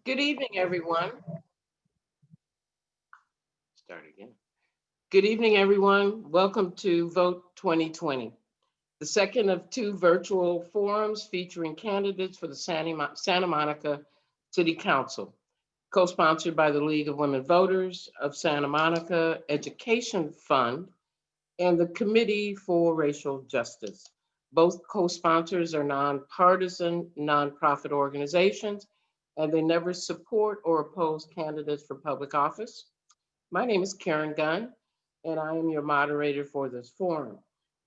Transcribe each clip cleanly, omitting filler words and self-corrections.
Good evening, everyone. Start again. Good evening, everyone. Welcome to Vote 2020, the second of two virtual forums featuring candidates for the Santa Monica City Council, co-sponsored by the League of Women Voters of Santa Monica Education Fund and the Committee for Racial Justice. Both co-sponsors are nonpartisan, nonprofit organizations, and they never support or oppose candidates for public office. My name is Karen Gunn, and I am your moderator for this forum.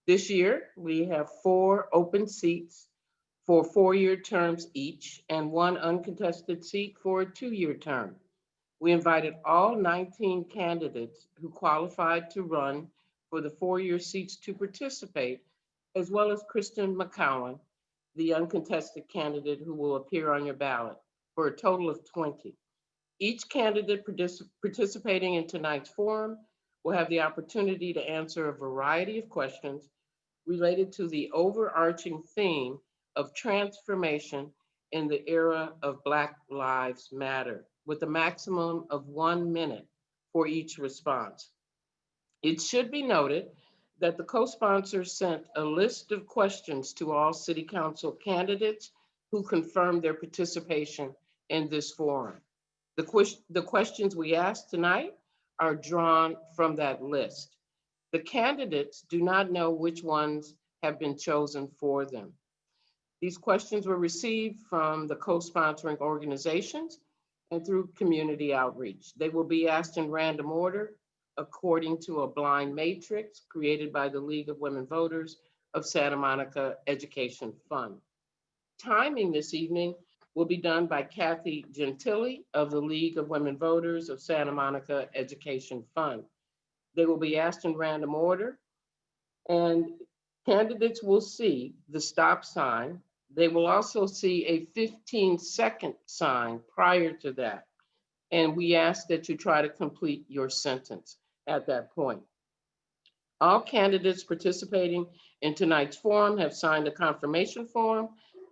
This year, we have 4 open seats for 4-year terms each and 1 uncontested seat for a 2-year term. We invited all 19 candidates who qualified to run for the 4-year seats to participate, as well as Kristen McCowan, the uncontested candidate who will appear on your ballot, for a total of 20. Each candidate participating in tonight's forum will have the opportunity to answer a variety of questions related to the overarching theme of transformation in the era of Black Lives Matter, with a maximum of 1 minute for each response. It should be noted that the co-sponsors sent a list of questions to all City Council candidates who confirmed their participation in this forum. The questions we asked tonight are drawn from that list. The candidates do not know which ones have been chosen for them. These questions were received from the co-sponsoring organizations and through community outreach. They will be asked in random order according to a blind matrix created by the League of Women Voters of Santa Monica Education Fund. Timing this evening will be done by Kathy Gentili of the League of Women Voters of Santa Monica Education Fund. They will be asked in random order, and candidates will see the stop sign. They will also see a 15-second sign prior to that. And we ask that you try to complete your sentence at that point. All candidates participating in tonight's forum have signed a confirmation form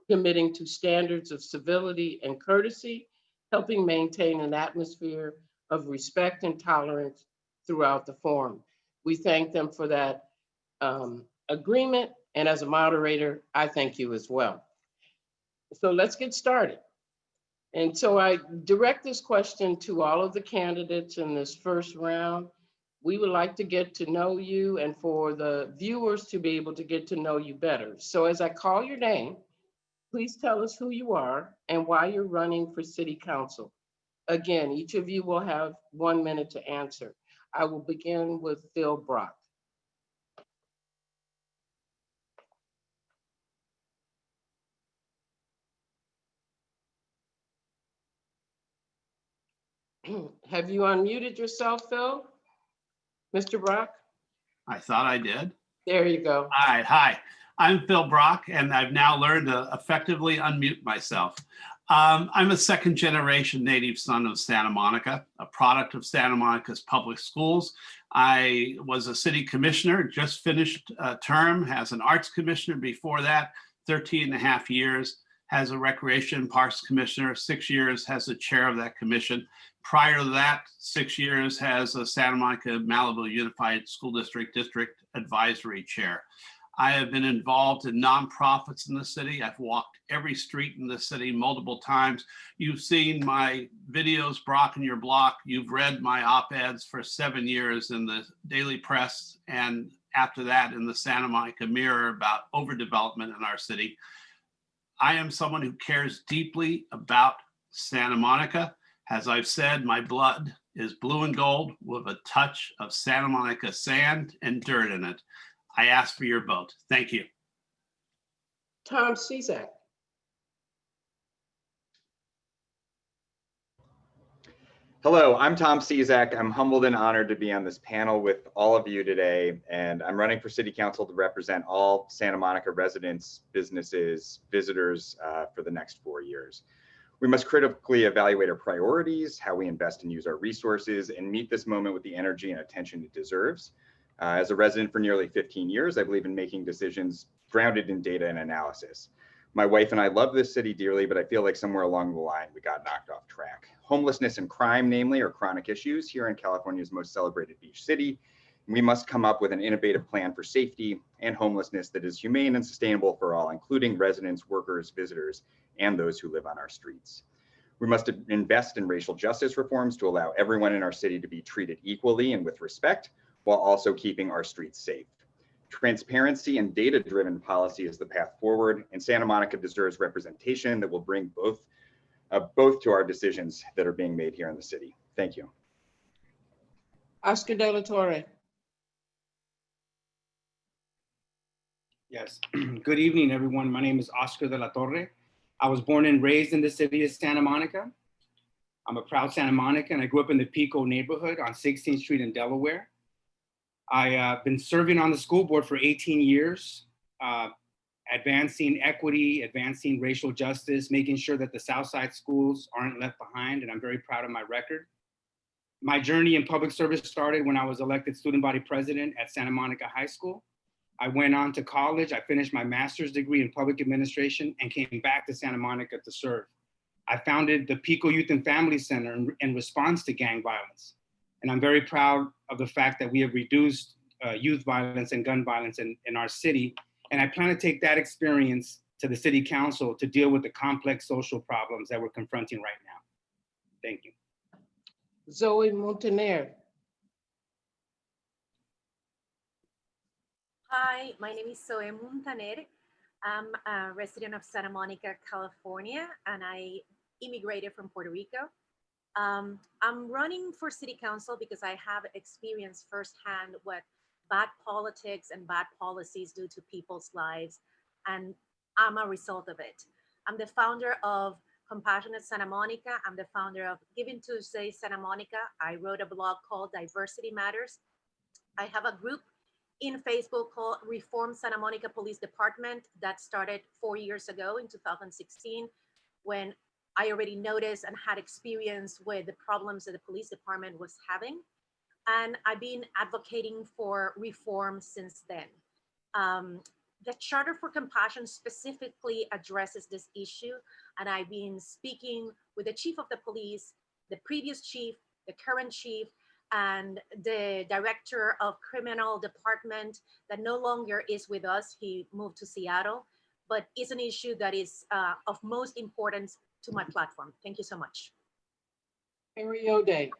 committing to standards of civility and courtesy, helping maintain an atmosphere of respect and tolerance throughout the forum. We thank them for that agreement, and as a moderator, I thank you as well. So let's get started. And so I direct this question to all of the candidates in this first round. We would like to get to know you and for the viewers to be able to get to know you better. So as I call your name, please tell us who you are and why you're running for City Council. Again, each of you will have 1 minute to answer. I will begin with Phil Brock. Have you unmuted yourself, Phil? Mr. Brock? I thought I did. There you go. All right, hi. I'm Phil Brock, and I've now learned to effectively unmute myself. I'm a second-generation native son of Santa Monica, a product of Santa Monica's public schools. I was a city commissioner, just finished a term as an arts commissioner before that, 13 and a half years, as a recreation parks commissioner, 6 years as the chair of that commission. Prior to that, 6 years as a Santa Monica Malibu Unified School District Advisory Chair. I have been involved in nonprofits in the city. I've walked every street in the city multiple times. You've seen my videos, Brock, in your block. You've read my op-eds for 7 years in the Daily Press, and after that in the Santa Monica Mirror about overdevelopment in our city. I am someone who cares deeply about Santa Monica. As I've said, my blood is blue and gold with a touch of Santa Monica sand and dirt in it. I ask for your vote. Thank you. Tom Cizak. Hello, I'm Tom Cizak. I'm humbled and honored to be on this panel with all of you today, and I'm running for City Council to represent all Santa Monica residents, businesses, visitors for the next 4 years. We must critically evaluate our priorities, how we invest and use our resources, and meet this moment with the energy and attention it deserves. As a resident for nearly 15 years, I believe in making decisions grounded in data and analysis. My wife and I love this city dearly, but I feel like somewhere along the line we got knocked off track. Homelessness and crime, namely, are chronic issues here in California's most celebrated beach city. We must come up with an innovative plan for safety and homelessness that is humane and sustainable for all, including residents, workers, visitors, and those who live on our streets. We must invest in racial justice reforms to allow everyone in our city to be treated equally and with respect, while also keeping our streets safe. Transparency and data-driven policy is the path forward, and Santa Monica deserves representation that will bring both to our decisions that are being made here in the city. Thank you. Oscar De La Torre. Yes. Good evening, everyone. My name is Oscar De La Torre. I was born and raised in the city of Santa Monica. I'm a proud Santa Monica, and I grew up in the Pico neighborhood on 16th Street in Delaware. I've been serving on the school board for 18 years, advancing equity, advancing racial justice, making sure that the Southside schools aren't left behind, and I'm very proud of my record. My journey in public service started when I was elected student body president at Santa Monica High School. I went on to college. I finished my master's degree in public administration and came back to Santa Monica to serve. I founded the Pico Youth and Family Center in response to gang violence. And I'm very proud of the fact that we have reduced youth violence and gun violence in our city. And I plan to take that experience to the city council to deal with the complex social problems that we're confronting right now. Thank you. Zoe Montaner. Hi, my name is Zoe Montaner. I'm a resident of Santa Monica, California, and I immigrated from Puerto Rico. I'm running for city council because I have experienced firsthand what bad politics and bad policies do to people's lives, and I'm a result of it. I'm the founder of Compassionate Santa Monica. I'm the founder of Giving Tuesday Santa Monica. I wrote a blog called Diversity Matters. I have a group in Facebook called Reform Santa Monica Police Department that started 4 years ago in 2016, when I already noticed and had experience with the problems that the police department was having. And I've been advocating for reform since then. The Charter for Compassion specifically addresses this issue, and I've been speaking with the chief of the police, the previous chief, the current chief, and the director of criminal department that no longer is with us. He moved to Seattle, but it's an issue that is of most importance to my platform. Thank you so much. Harry O'Day.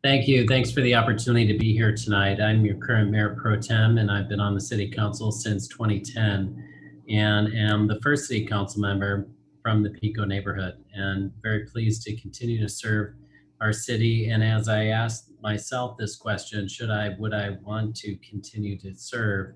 Thank you. Thanks for the opportunity to be here tonight. I'm your current Mayor Pro Tem, and I've been on the City Council since 2010 and am the first City Council member from the Pico neighborhood, and very pleased to continue to serve our city. And as I asked myself this question, would I want to continue to serve?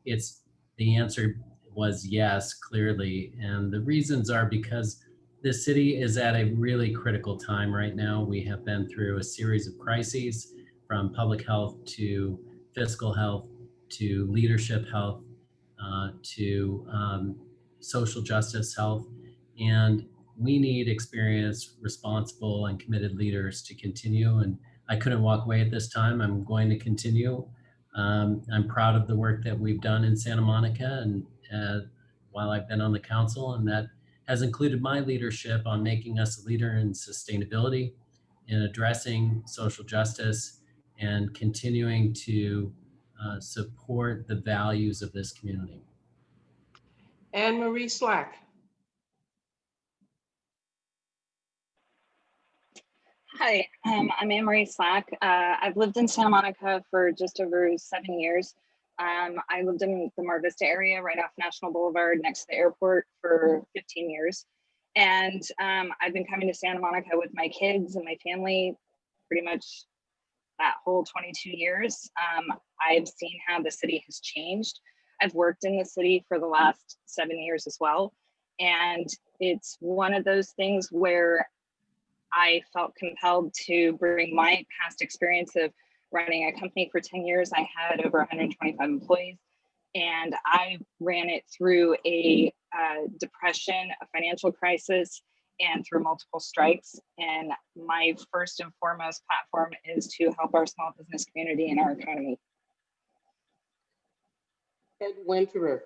The answer was yes, clearly. And the reasons are because the city is at a really critical time right now. We have been through a series of crises, from public health to fiscal health to leadership health to social justice health. And we need experienced, responsible, and committed leaders to continue. And I couldn't walk away at this time. I'm going to continue. I'm proud of the work that we've done in Santa Monica and while I've been on the council, and that has included my leadership on making us a leader in sustainability, in addressing social justice, and continuing to support the values of this community. Anne Marie Slack. Hi, I'm Anne-Marie Slack. I've lived in Santa Monica for just over 7 years. I lived in the Mar Vista area right off National Boulevard next to the airport for 15 years. And I've been coming to Santa Monica with my kids and my family pretty much that whole 22 years. I've seen how the city has changed. I've worked in the city for the last 7 years as well. And it's one of those things where I felt compelled to bring my past experience of running a company for 10 years. I had over 125 employees, and I ran it through a depression, a financial crisis, and through multiple strikes. And my first and foremost platform is to help our small business community and our economy. Ed Winterer.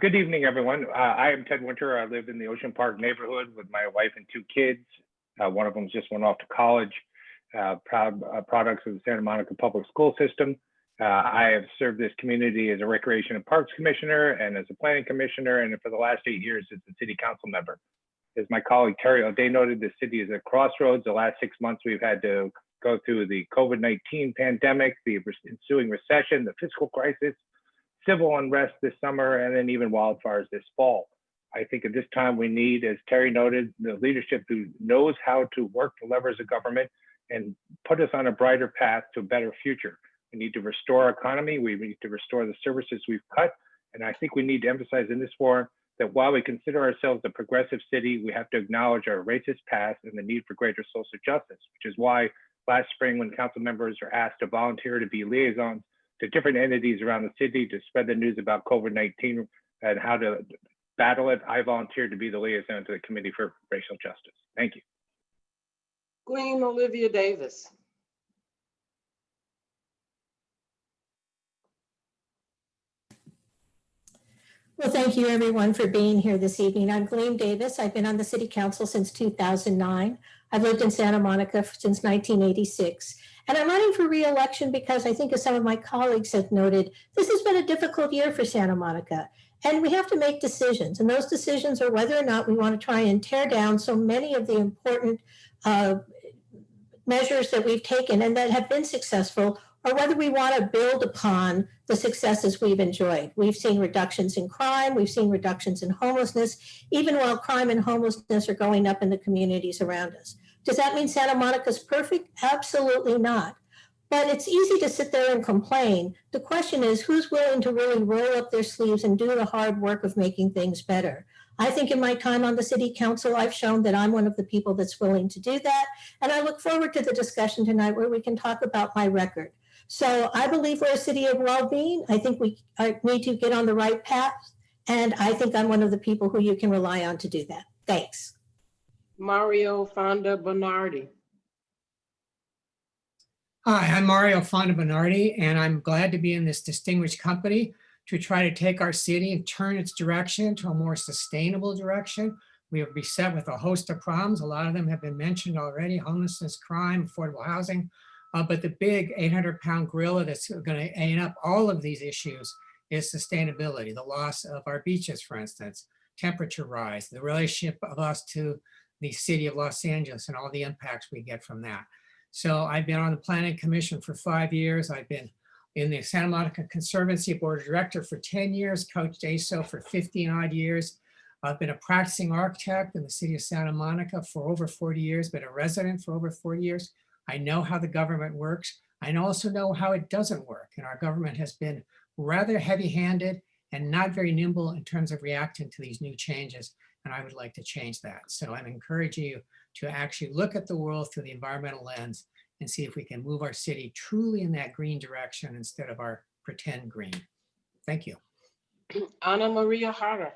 Good evening, everyone. I am Ted Winter. I live in the Ocean Park neighborhood with my wife and 2 kids. One of them just went off to college. Proud products of the Santa Monica Public School System. I have served this community as a Recreation and Parks Commissioner and as a Planning Commissioner, and for the last 8 years as a City Council member. As my colleague Terry O'Day noted, the city is at crossroads. The last 6 months we've had to go through the COVID-19 pandemic, the ensuing recession, the fiscal crisis, civil unrest this summer, and then even wildfires this fall. I think at this time we need, as Terry noted, the leadership who knows how to work the levers of government and put us on a brighter path to a better future. We need to restore our economy. We need to restore the services we've cut. And I think we need to emphasize in this forum that while we consider ourselves a progressive city, we have to acknowledge our racist past and the need for greater social justice, which is why last spring when council members are asked to volunteer to be liaisons to different entities around the city to spread the news about COVID-19 and how to battle it, I volunteered to be the liaison to the Committee for Racial Justice. Thank you. Queen Olivia Davis. Well, thank you everyone for being here this evening. I'm Gleam Davis. I've been on the City Council since 2009. I've lived in Santa Monica since 1986. And I'm running for re-election because I think, as some of my colleagues have noted, this has been a difficult year for Santa Monica. And we have to make decisions. And those decisions are whether or not we want to try and tear down so many of the important measures that we've taken and that have been successful, or whether we want to build upon the successes we've enjoyed. We've seen reductions in crime, we've seen reductions in homelessness, even while crime and homelessness are going up in the communities around us. Does that mean Santa Monica's perfect? Absolutely not. But it's easy to sit there and complain. The question is, who's willing to really roll up their sleeves and do the hard work of making things better? I think in my time on the City Council, I've shown that I'm one of the people that's willing to do that. And I look forward to the discussion tonight where we can talk about my record. So I believe we're a city of well-being. I think we need to get on the right path. And I think I'm one of the people who you can rely on to do that. Thanks. Mario Fonda Bernardi. Hi, I'm Mario Fonda Bernardi, and I'm glad to be in this distinguished company to try to take our city and turn its direction to a more sustainable direction. We are beset with a host of problems. A lot of them have been mentioned already: homelessness, crime, affordable housing. But the big 800-pound gorilla that's going to aid up all of these issues is sustainability, the loss of our beaches, for instance, temperature rise, the relationship of us to the city of Los Angeles and all the impacts we get from that. So I've been on the Planning Commission for 5 years. I've been in the Santa Monica Conservancy Board of Director for 10 years, coached ASO for 15 odd years. I've been a practicing architect in the city of Santa Monica for over 40 years, been a resident for over 40 years. I know how the government works. I also know how it doesn't work. And our government has been rather heavy-handed and not very nimble in terms of reacting to these new changes. And I would like to change that. So I'm encouraging you to actually look at the world through the environmental lens and see if we can move our city truly in that green direction instead of our pretend green. Thank you. Ana Maria Harder.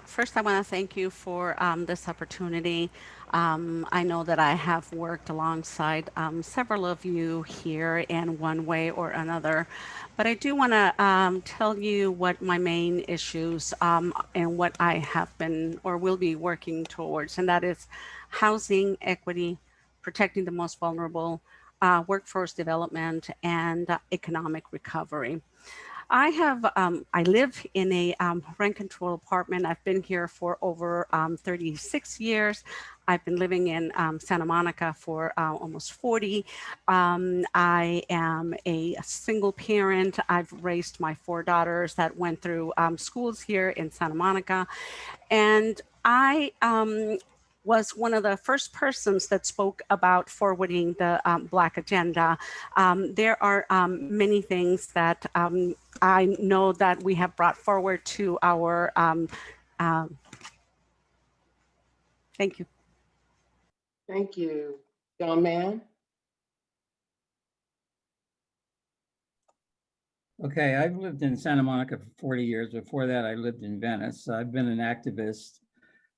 First, I want to thank you for this opportunity. I know that I have worked alongside several of you here in one way or another, but I do want to tell you what my main issues and what I have been or will be working towards, and that is housing equity, protecting the most vulnerable, workforce development, and economic recovery. I live in a rent control apartment. I've been here for over 36 years. I've been living in Santa Monica for almost 40. I am a single parent. I've raised my 4 daughters that went through schools here in Santa Monica. And I was one of the first persons that spoke about forwarding the Black agenda. There are many things that I know that we have brought forward to our, thank you. Thank you. John Mann. Okay, I've lived in Santa Monica for 40 years. Before that, I lived in Venice. I've been an activist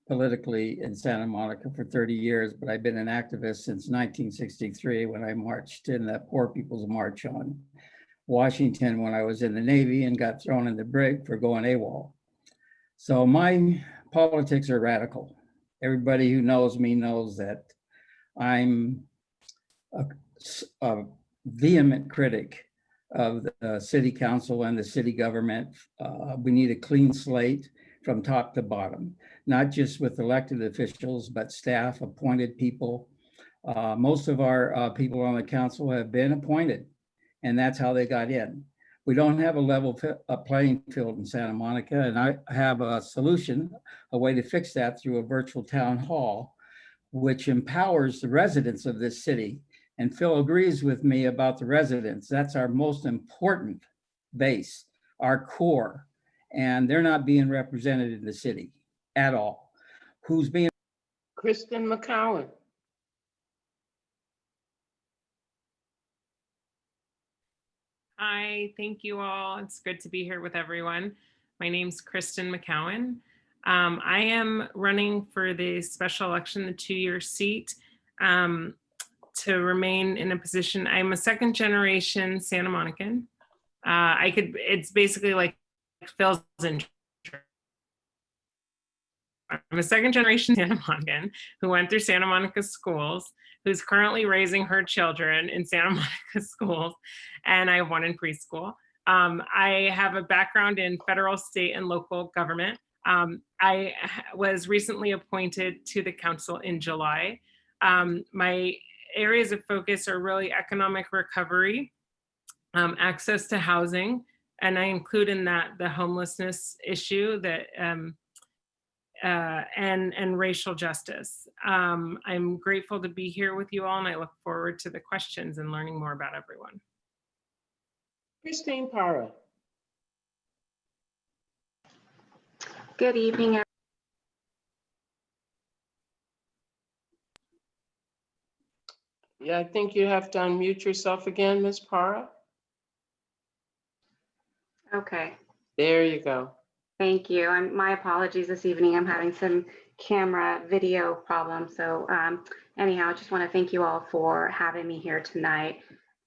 politically in Santa Monica for 30 years, but I've been an activist since 1963 when I marched in the Poor People's March on Washington when I was in the Navy and got thrown in the brig for going AWOL. So my politics are radical. Everybody who knows me knows that I'm a vehement critic of the city council and the city government. We need a clean slate from top to bottom, not just with elected officials, but staff, appointed people. Most of our people on the council have been appointed, and that's how they got in. We don't have a level playing field in Santa Monica, and I have a solution, a way to fix that through a virtual town hall, which empowers the residents of this city. And Phil agrees with me about the residents. That's our most important base, our core, and they're not being represented in the city at all. Who's being? Kristen McCowan. Hi, thank you all. It's good to be here with everyone. My name's Kristen McCowan. I am running for the special election, the 2-year seat, to remain in a position. I'm a second generation Santa Monican. It's basically like Phil's intro. I'm a second generation Santa Monican who went through Santa Monica schools, who's currently raising her children in Santa Monica schools, and I have one in preschool. I have a background in federal, state, and local government. I was recently appointed to the council in July. My areas of focus are really economic recovery, access to housing, and I include in that the homelessness issue that and racial justice. I'm grateful to be here with you all, and I look forward to the questions and learning more about everyone. Christine Parra. Good evening. Yeah, I think you have to unmute yourself again, Ms. Parra. Okay. There you go. Thank you. My apologies this evening. I'm having some camera video problems. So anyhow, I just want to thank you all for having me here tonight.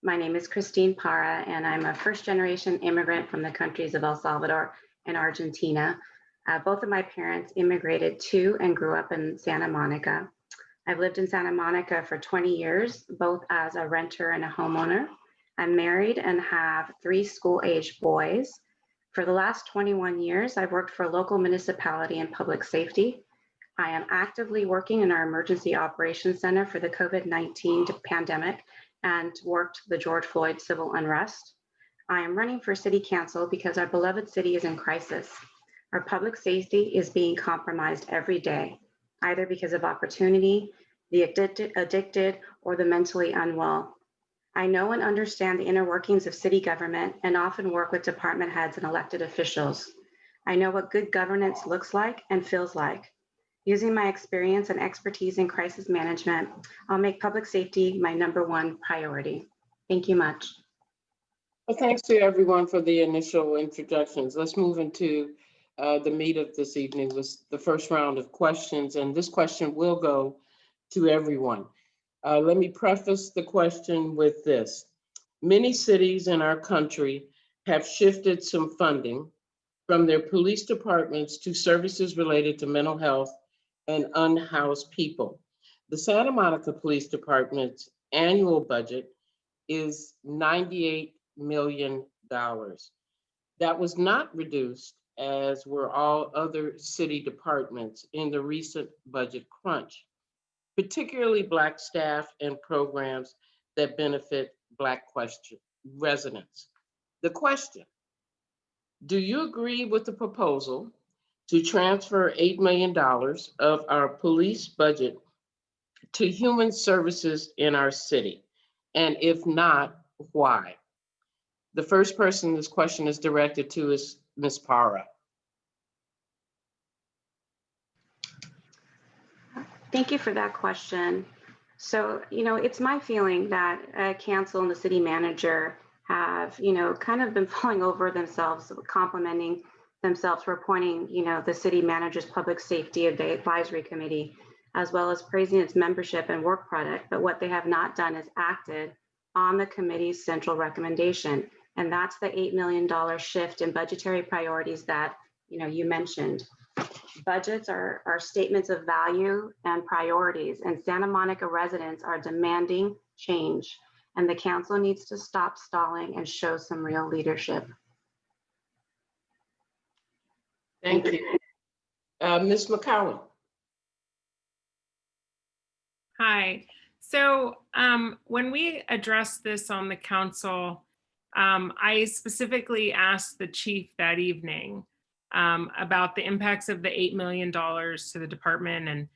My name is Christine Parra, and I'm a first-generation immigrant from the countries of El Salvador and Argentina. Both of my parents immigrated to and grew up in Santa Monica. I've lived in Santa Monica for 20 years, both as a renter and a homeowner. I'm married and have 3 school-aged boys. For the last 21 years, I've worked for a local municipality in public safety. I am actively working in our Emergency Operations Center for the COVID-19 pandemic and worked the George Floyd civil unrest. I am running for city council because our beloved city is in crisis. Our public safety is being compromised every day, either because of opportunity, the addicted, or the mentally unwell. I know and understand the inner workings of city government and often work with department heads and elected officials. I know what good governance looks like and feels like. Using my experience and expertise in crisis management, I'll make public safety my #1 priority. Thank you much. Well, thanks to everyone for the initial introductions. Let's move into the meat of this evening with the first round of questions. And this question will go to everyone. Let me preface the question with this. Many cities in our country have shifted some funding from their police departments to services related to mental health and unhoused people. The Santa Monica Police Department's annual budget is $98 million. That was not reduced, as were all other city departments in the recent budget crunch, particularly Black staff and programs that benefit Black residents. The question: do you agree with the proposal to transfer $8 million of our police budget to human services in our city? And if not, why? The first person this question is directed to is Ms. Parra. Thank you for that question. So, it's my feeling that council and the city manager have, kind of been falling over themselves, complimenting themselves for appointing, the city manager's public safety advisory committee, as well as praising its membership and work product. But what they have not done is acted on the committee's central recommendation. And that's the $8 million shift in budgetary priorities that, you mentioned. Budgets are statements of value and priorities, and Santa Monica residents are demanding change. And the council needs to stop stalling and show some real leadership. Thank you. Ms. McCowan. Hi. So when we addressed this on the council, I specifically asked the chief that evening about the impacts of the $8 million to the department. And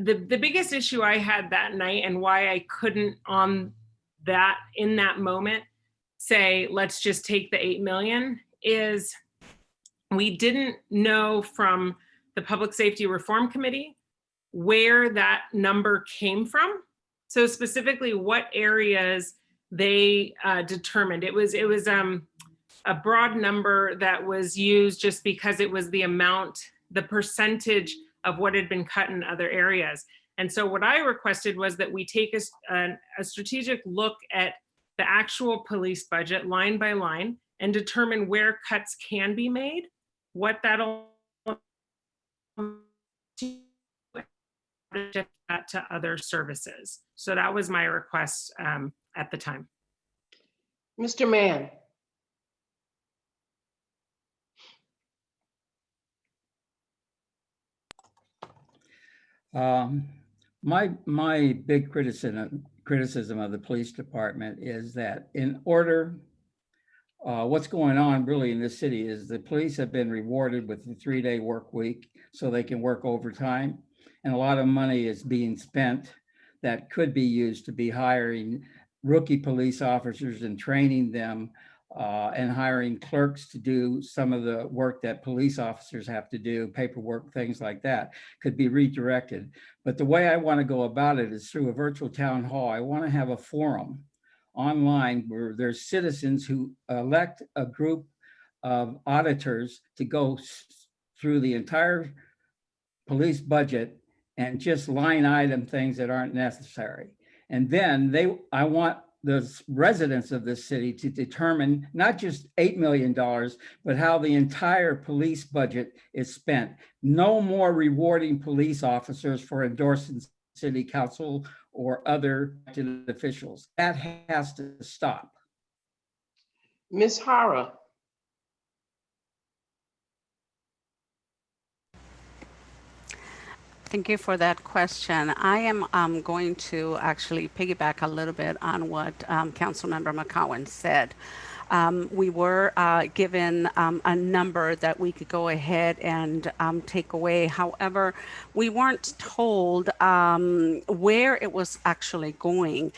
the biggest issue I had that night, and why I couldn't in that moment say, let's just take the 8 million, is we didn't know from the Public Safety Reform Committee where that number came from. So specifically what areas they determined. It was a broad number that was used just because it was the amount, the percentage of what had been cut in other areas. And so what I requested was that we take a strategic look at the actual police budget line by line and determine where cuts can be made, what that'll shift that to other services. So that was my request at the time. Mr. Mann. My big criticism of the police department is that in order, what's going on really in this city is the police have been rewarded with a 3-day work week so they can work overtime. And a lot of money is being spent that could be used to be hiring rookie police officers and training them and hiring clerks to do some of the work that police officers have to do, paperwork, things like that, could be redirected. But the way I want to go about it is through a virtual town hall. I want to have a forum online where there's citizens who elect a group of auditors to go through the entire police budget and just line item things that aren't necessary. And then I want the residents of this city to determine not just $8 million, but how the entire police budget is spent. No more rewarding police officers for endorsing city council or other elected officials. That has to stop. Ms. Hara. Thank you for that question. I am going to actually piggyback a little bit on what Councilmember McCowan said. We were given a number that we could go ahead and take away. However, we weren't told where it was actually going.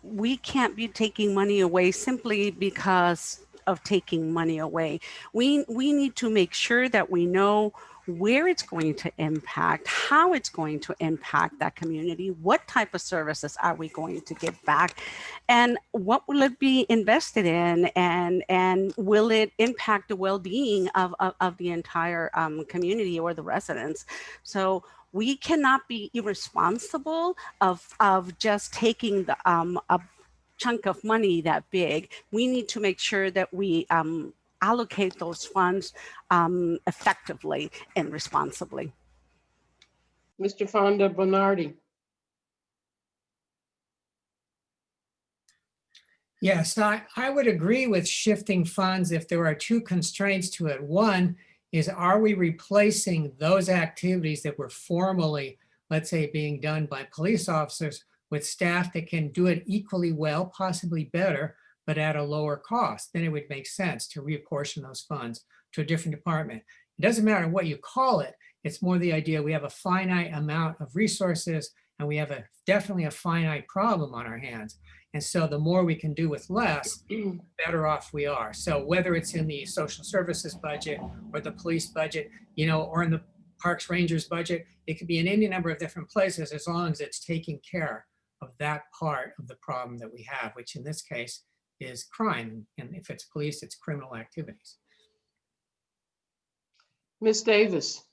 We can't be taking money away simply because of taking money away. We need to make sure that we know where it's going to impact, how it's going to impact that community, what type of services are we going to give back, and what will it be invested in, and will it impact the well-being of the entire community or the residents. So we cannot be irresponsible of just taking the a chunk of money that big. We need to make sure that we allocate those funds effectively and responsibly. Mr. Fonda Bernardi. Yes, I would agree with shifting funds if there are two constraints to it. One is, are we replacing those activities that were formerly, let's say, being done by police officers with staff that can do it equally well, possibly better, but at a lower cost? Then it would make sense to reapportion those funds to a different department. It doesn't matter what you call it. It's more the idea we have a finite amount of resources and we have definitely a finite problem on our hands. And so the more we can do with less, the better off we are. So whether it's in the social services budget or the police budget, or in the Parks Rangers budget, it could be in any number of different places as long as it's taking care of that part of the problem that we have, which in this case is crime. And if it's police, it's criminal activities. Ms. Davis.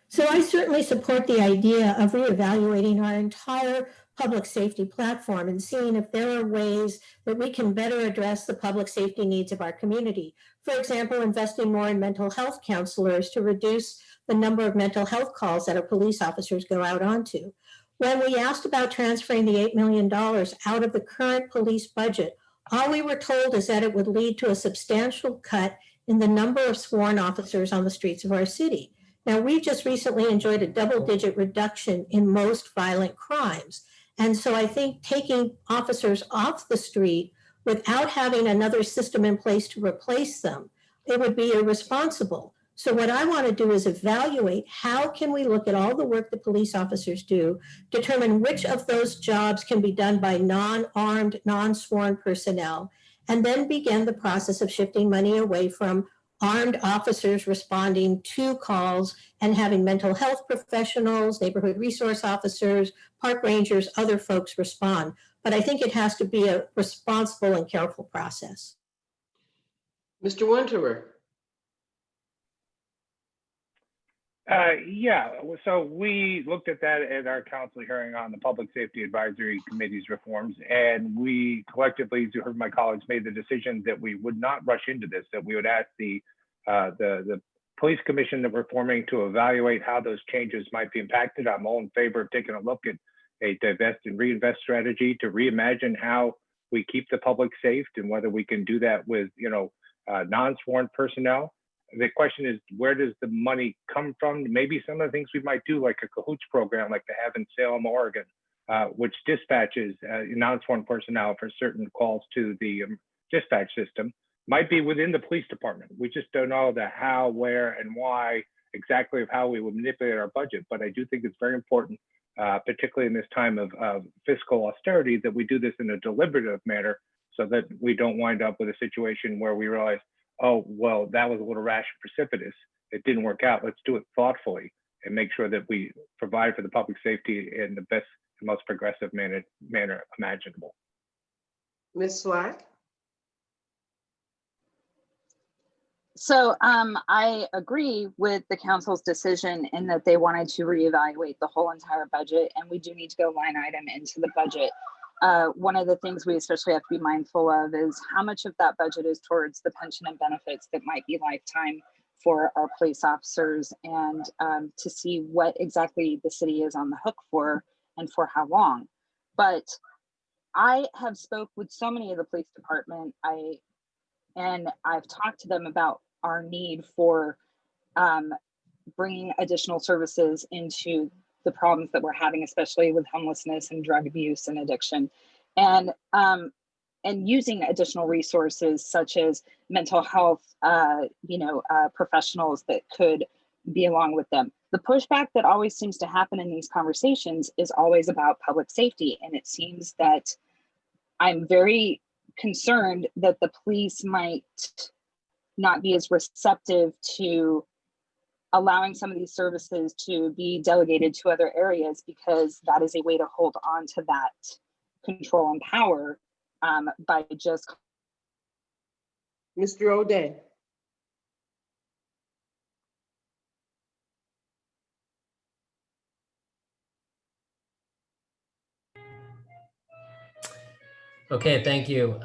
So I certainly support the idea of reevaluating our entire public safety platform and seeing if there are ways that we can better address the public safety needs of our community. For example, investing more in mental health counselors to reduce the number of mental health calls that our police officers go out onto. When we asked about transferring the $8 million out of the current police budget, all we were told is that it would lead to a substantial cut in the number of sworn officers on the streets of our city. Now, we've just recently enjoyed a double-digit reduction in most violent crimes. And so I think taking officers off the street without having another system in place to replace them, it would be irresponsible. So what I want to do is evaluate how can we look at all the work that police officers do, determine which of those jobs can be done by non-armed, non-sworn personnel, and then begin the process of shifting money away from armed officers responding to calls and having mental health professionals, neighborhood resource officers, park rangers, other folks respond. But I think it has to be a responsible and careful process. Mr. Winterer. Yeah, so we looked at that at our council hearing on the Public Safety Advisory Committee's reforms, and we collectively, as you heard my colleagues, made the decision that we would not rush into this, that we would ask the Police Commission that we're forming to evaluate how those changes might be impacted. I'm all in favor of taking a look at a divest and reinvest strategy to reimagine how we keep the public safe and whether we can do that with, non-sworn personnel. The question is, where does the money come from? Maybe some of the things we might do, like a cahoots program, like they have in Salem, Oregon, which dispatches non-sworn personnel for certain calls to the dispatch system, might be within the police department. We just don't know the how, where, and why exactly of how we would manipulate our budget. But I do think it's very important, particularly in this time of fiscal austerity, that we do this in a deliberative manner so that we don't wind up with a situation where we realize, oh, well, that was a little rash and precipitous. It didn't work out. Let's do it thoughtfully and make sure that we provide for the public safety in the best and most progressive manner imaginable. Ms. Slack? So I agree with the council's decision in that they wanted to reevaluate the whole entire budget, and we do need to go line item into the budget. One of the things we especially have to be mindful of is how much of that budget is towards the pension and benefits that might be lifetime for our police officers, and to see what exactly the city is on the hook for and for how long. But I have spoke with so many of the police department, and I've talked to them about our need for bringing additional services into the problems that we're having, especially with homelessness and drug abuse and addiction, and using additional resources such as mental health, professionals that could be along with them. The pushback that always seems to happen in these conversations is always about public safety, and it seems that I'm very concerned that the police might not be as receptive to allowing some of these services to be delegated to other areas, because that is a way to hold on to that control and power by just. Mr. O'Day. Okay, thank you.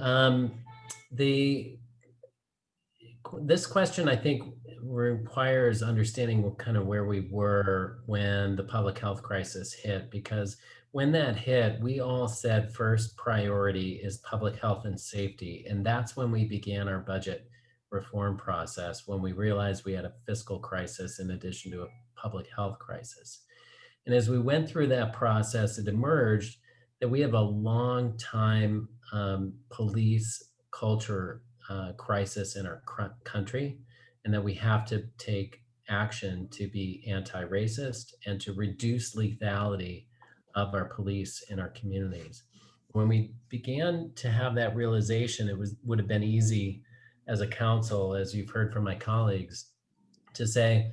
This question, I think, requires understanding kind of where we were when the public health crisis hit, because when that hit, we all said first priority is public health and safety. And that's when we began our budget reform process, when we realized we had a fiscal crisis in addition to a public health crisis. And as we went through that process, it emerged that we have a long time police culture crisis in our country, and that we have to take action to be anti-racist and to reduce lethality of our police in our communities. When we began to have that realization, it would have been easy as a council, as you've heard from my colleagues, to say,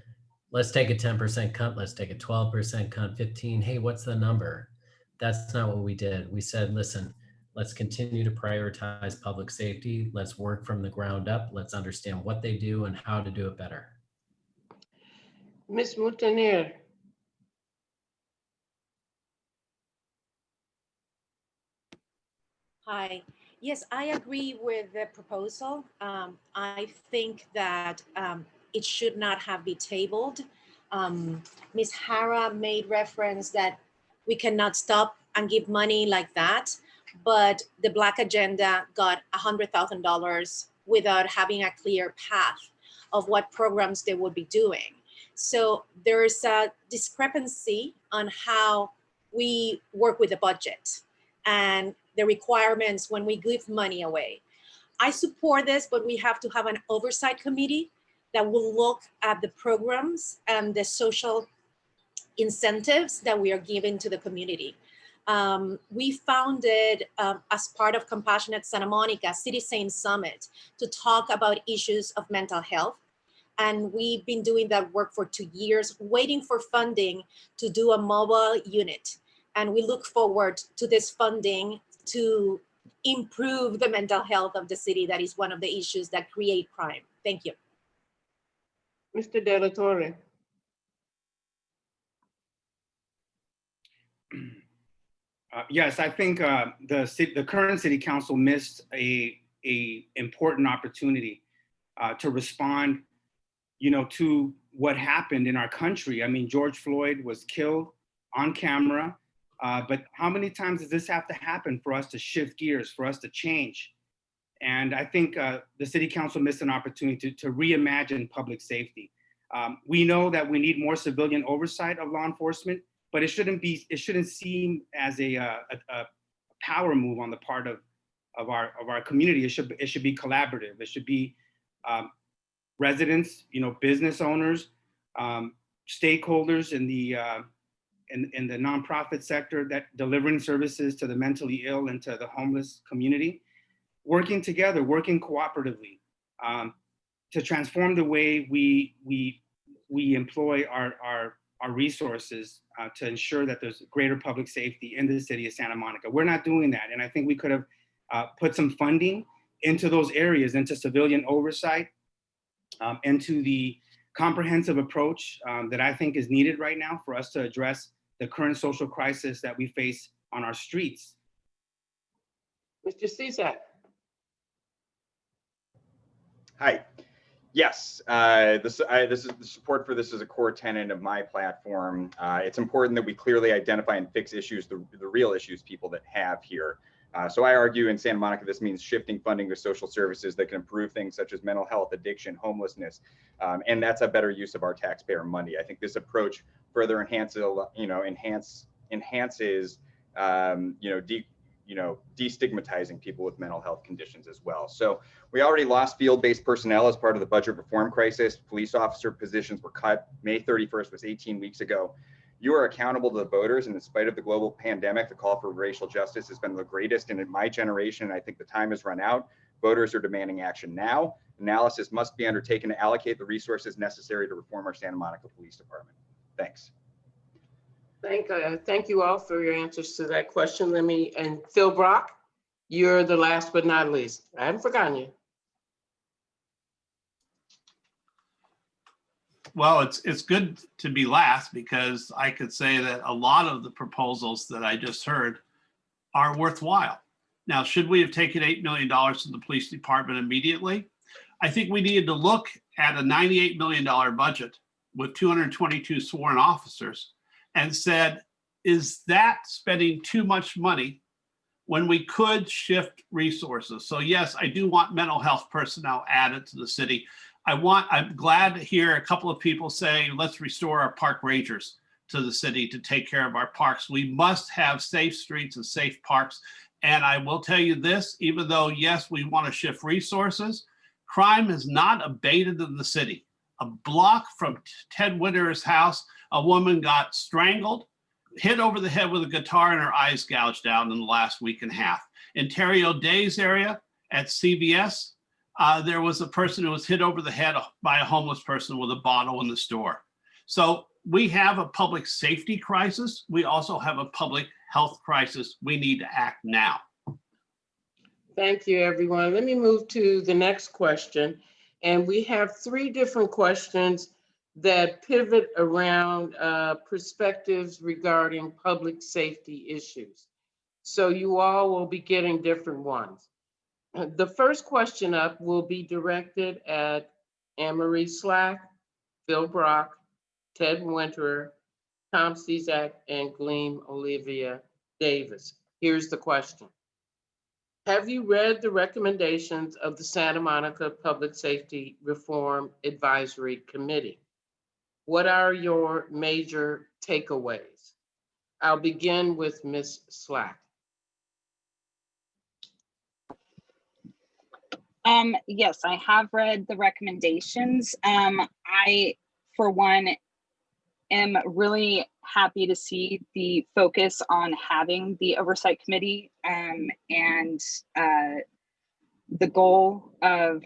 let's take a 10% cut, let's take a 12% cut, 15. Hey, what's the number? That's not what we did. We said, listen, let's continue to prioritize public safety. Let's work from the ground up. Let's understand what they do and how to do it better. Ms. Montaner. Hi. Yes, I agree with the proposal. I think that it should not have been tabled. Ms. Hara made reference that we cannot stop and give money like that, but the Black Agenda got $100,000 without having a clear path of what programs they would be doing. So there's a discrepancy on how we work with the budget and the requirements when we give money away. I support this, but we have to have an oversight committee that will look at the programs and the social incentives that we are giving to the community. We founded, as part of Compassionate Santa Monica, Citizen Summit to talk about issues of mental health. And we've been doing that work for 2 years, waiting for funding to do a mobile unit. And we look forward to this funding to improve the mental health of the city. That is one of the issues that create crime. Thank you. Mr. De La Torre. Yes, I think the current city council missed a important opportunity to respond, to what happened in our country. I mean, George Floyd was killed on camera. But how many times does this have to happen for us to shift gears, for us to change? And I think the city council missed an opportunity to reimagine public safety. We know that we need more civilian oversight of law enforcement, but it shouldn't seem as a power move on the part of our community. It should be collaborative. It should be residents, business owners, stakeholders in the nonprofit sector that delivering services to the mentally ill and to the homeless community, working together, working cooperatively to transform the way we employ our resources to ensure that there's greater public safety in the city of Santa Monica. We're not doing that. And I think we could have put some funding into those areas, into civilian oversight, into the comprehensive approach that I think is needed right now for us to address the current social crisis that we face on our streets. Mr. Cizak. Hi. Yes, this is the support for this is a core tenet of my platform. It's important that we clearly identify and fix issues, the real issues people that have here. So I argue in Santa Monica, this means shifting funding to social services that can improve things such as mental health, addiction, homelessness, and that's a better use of our taxpayer money. I think this approach further enhances, destigmatizing people with mental health conditions as well. So we already lost field-based personnel as part of the budget reform crisis. Police officer positions were cut. May 31st was 18 weeks ago. You are accountable to the voters, and in spite of the global pandemic, the call for racial justice has been the greatest in my generation, and I think the time has run out. Voters are demanding action now. Analysis must be undertaken to allocate the resources necessary to reform our Santa Monica Police Department. Thanks. Thank you all for your answers to that question. And Phil Brock, you're the last but not least. I haven't forgotten you. Well, it's good to be last because I could say that a lot of the proposals that I just heard are worthwhile. Now, should we have taken $8 million from the police department immediately? I think we needed to look at a $98 million budget with 222 sworn officers and said, is that spending too much money when we could shift resources? So yes, I do want mental health personnel added to the city. I'm glad to hear a couple of people say, let's restore our park rangers to the city to take care of our parks. We must have safe streets and safe parks. And I will tell you this, even though, yes, we want to shift resources, crime has not abated in the city. A block from Ted Winter's house, a woman got strangled, hit over the head with a guitar, and her eyes gouged out in the last week and a half. In Terry O'Day's area at CVS, there was a person who was hit over the head by a homeless person with a bottle in the store. So we have a public safety crisis. We also have a public health crisis. We need to act now. Thank you, everyone. Let me move to the next question. And we have 3 different questions that pivot around perspectives regarding public safety issues. So you all will be getting different ones. The first question up will be directed at Anne-Marie Slack, Phil Brock, Ted Winterer, Tom Cizak, and Gleam Olivia Davis. Here's the question. Have you read the recommendations of the Santa Monica Public Safety Reform Advisory Committee? What are your major takeaways? I'll begin with Ms. Slack. Yes, I have read the recommendations. I, for one, am really happy to see the focus on having the oversight committee and the goal of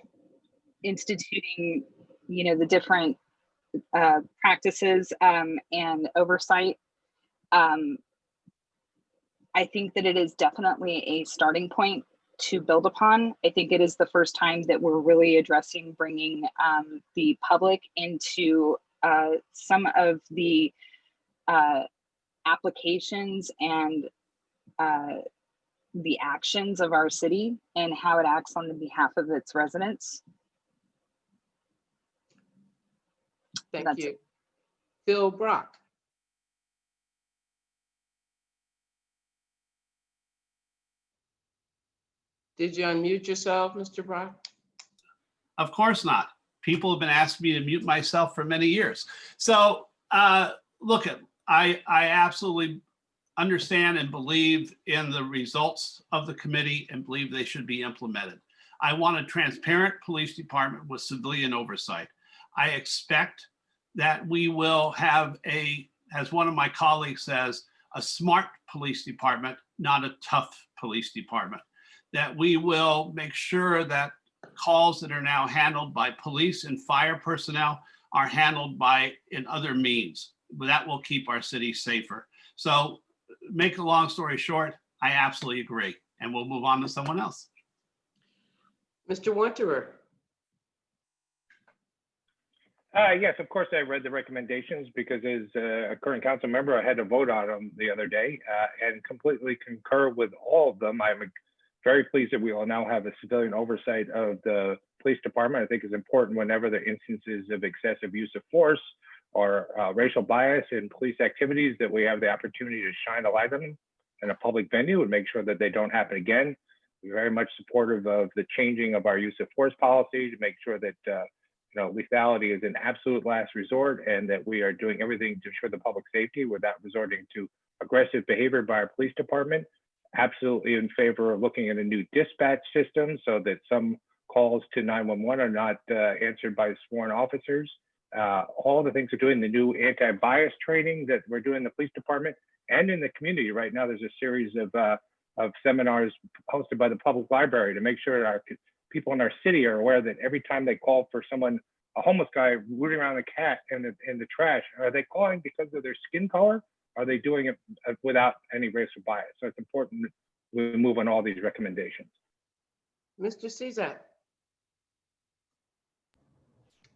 instituting, the different practices and oversight. I think that it is definitely a starting point to build upon. I think it is the first time that we're really addressing bringing the public into some of the applications and the actions of our city and how it acts on the behalf of its residents. Thank you. Phil Brock. Did you unmute yourself, Mr. Brock? Of course not. People have been asking me to mute myself for many years. So look, I absolutely understand and believe in the results of the committee and believe they should be implemented. I want a transparent police department with civilian oversight. I expect that we will have as one of my colleagues says, a smart police department, not a tough police department. That we will make sure that calls that are now handled by police and fire personnel are handled in other means. That will keep our city safer. So make a long story short, I absolutely agree. And we'll move on to someone else. Mr. Winterer. Yes, of course, I read the recommendations because as a current council member, I had to vote on them the other day and completely concur with all of them. I'm very pleased that we will now have a civilian oversight of the police department. I think it's important whenever there are instances of excessive use of force or racial bias in police activities that we have the opportunity to shine a light on them in a public venue and make sure that they don't happen again. We're very much supportive of the changing of our use of force policy to make sure that lethality is an absolute last resort and that we are doing everything to ensure the public safety without resorting to aggressive behavior by our police department. Absolutely in favor of looking at a new dispatch system so that some calls to 911 are not answered by sworn officers. All the things we're doing, the new anti-bias training that we're doing in the police department and in the community right now, there's a series of seminars hosted by the public library to make sure our people in our city are aware that every time they call for someone, a homeless guy rooting around the cat in the trash, are they calling because of their skin color? Are they doing it without any racial bias? So it's important we move on all these recommendations. Mr. Cizak.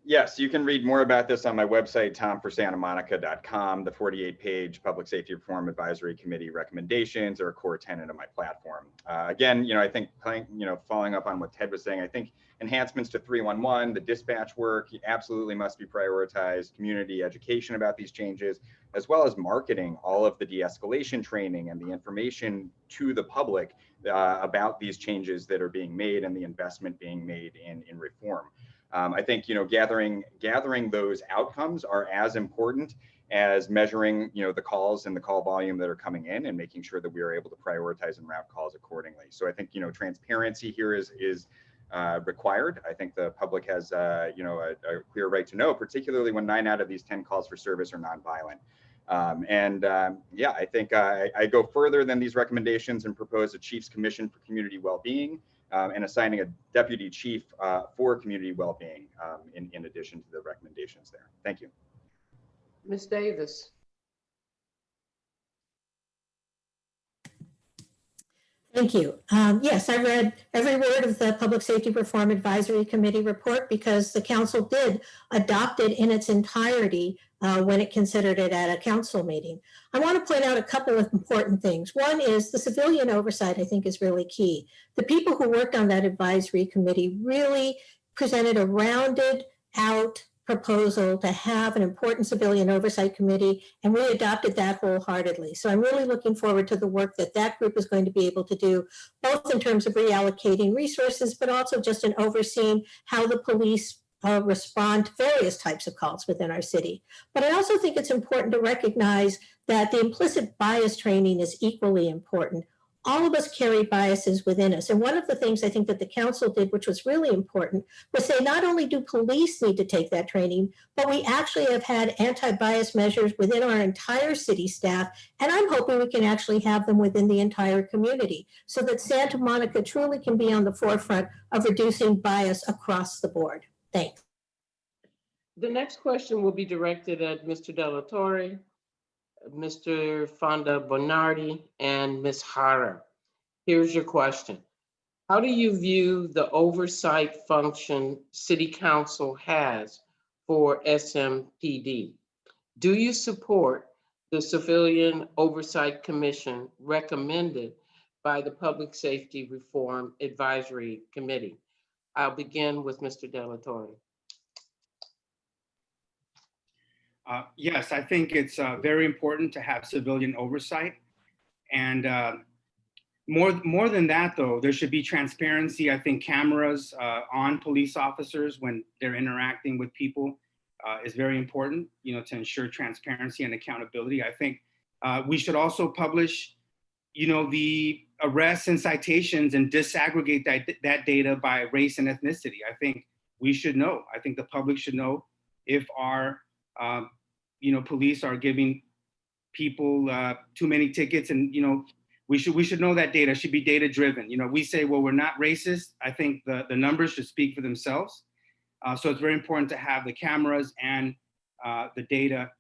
Yes, you can read more about this on my website, tomforsantamonica.com. The 48-page Public Safety Reform Advisory Committee recommendations are a core tenet of my platform. Again, I think, following up on what Ted was saying, I think enhancements to 311, the dispatch work absolutely must be prioritized, community education about these changes, as well as marketing all of the de-escalation training and the information to the public about these changes that are being made and the investment being made in reform. I think gathering those outcomes are as important as measuring the calls and the call volume that are coming in and making sure that we are able to prioritize and route calls accordingly. So I think transparency here is required. I think the public has a clear right to know, particularly when 9 out of these 10 calls for service are nonviolent. Yeah, I think I go further than these recommendations and propose a Chief's Commission for Community Wellbeing and assigning a deputy chief for community well-being in addition to the recommendations there. Thank you. Ms. Davis. Thank you. Yes, I read every word of the Public Safety Reform Advisory Committee report because the council did adopt it in its entirety when it considered it at a council meeting. I want to point out a couple of important things. One is the civilian oversight, I think, is really key. The people who worked on that advisory committee really presented a rounded out proposal to have an important civilian oversight committee, and we adopted that wholeheartedly. So I'm really looking forward to the work that that group is going to be able to do, both in terms of reallocating resources, but also just in overseeing how the police respond to various types of calls within our city. But I also think it's important to recognize that the implicit bias training is equally important. All of us carry biases within us. And one of the things I think that the council did, which was really important, was say not only do police need to take that training, but we actually have had anti-bias measures within our entire city staff. And I'm hoping we can actually have them within the entire community so that Santa Monica truly can be on the forefront of reducing bias across the board. Thanks. The next question will be directed at Mr. Delatorre, Mr. Fonda Bonardi, and Ms. Hara. Here's your question. How do you view the oversight function City Council has for SMPD? Do you support the Civilian Oversight Commission recommended by the Public Safety Reform Advisory Committee? I'll begin with Mr. Delatorre. Yes, I think it's very important to have civilian oversight. And more than that, though, there should be transparency. I think cameras on police officers when they're interacting with people is very important, to ensure transparency and accountability. I think we should also publish, the arrests and citations and disaggregate that data by race and ethnicity. I think we should know. I think the public should know if our police are giving people too many tickets, and we should know that data. Should be data driven. We say, well, we're not racist. I think the numbers should speak for themselves. So it's very important to have the cameras and the data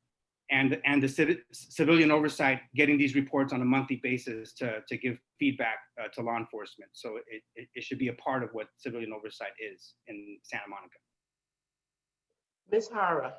and the civilian oversight getting these reports on a monthly basis to give feedback to law enforcement. So it should be a part of what civilian oversight is in Santa Monica. Ms. Hara.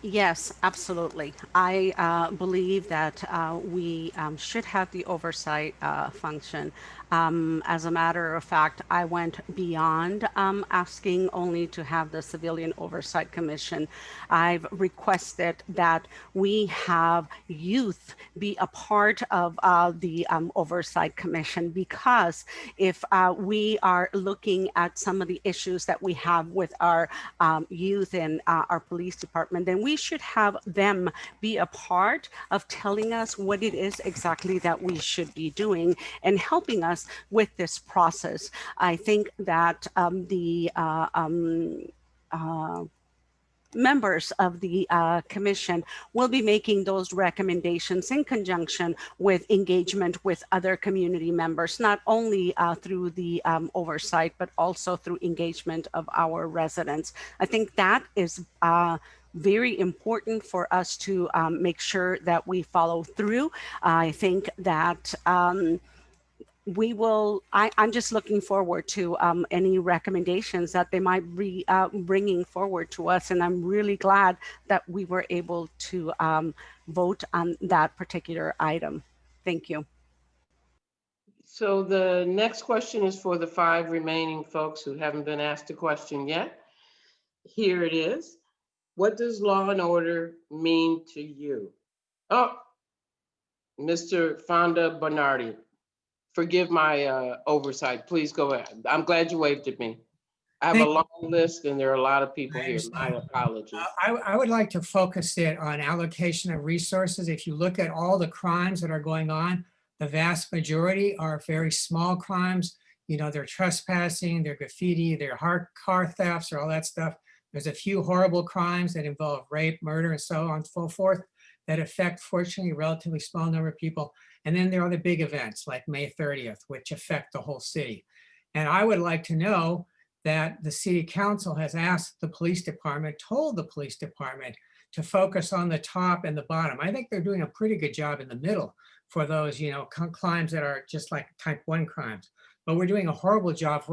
Yes, absolutely. I believe that we should have the oversight function. As a matter of fact, I went beyond asking only to have the Civilian Oversight Commission. I've requested that we have youth be a part of the Oversight Commission, because if we are looking at some of the issues that we have with our youth and our police department, then we should have them be a part of telling us what it is exactly that we should be doing and helping us with this process. I think that the members of the commission will be making those recommendations in conjunction with engagement with other community members, not only through the oversight, but also through engagement of our residents. I think that is very important for us to make sure that we follow through. I think that we will, I'm just looking forward to any recommendations that they might be bringing forward to us. And I'm really glad that we were able to vote on that particular item. Thank you. So the next question is for the 5 remaining folks who haven't been asked a question yet. Here it is. What does law and order mean to you? Oh, Mr. Fonda Bonardi. Forgive my oversight. Please go ahead. I'm glad you waved at me. I have a long list and there are a lot of people here. My apologies. I would like to focus it on allocation of resources. If you look at all the crimes that are going on, the vast majority are very small crimes. They're trespassing, they're graffiti, they're car thefts, or all that stuff. There's a few horrible crimes that involve rape, murder, and so on and so forth that affect, fortunately, a relatively small number of people. And then there are the big events like May 30th, which affect the whole city. And I would like to know that the city council has asked the police department, told the police department to focus on the top and the bottom. I think they're doing a pretty good job in the middle for those, crimes that are just like type 1 crimes. But we're doing a horrible job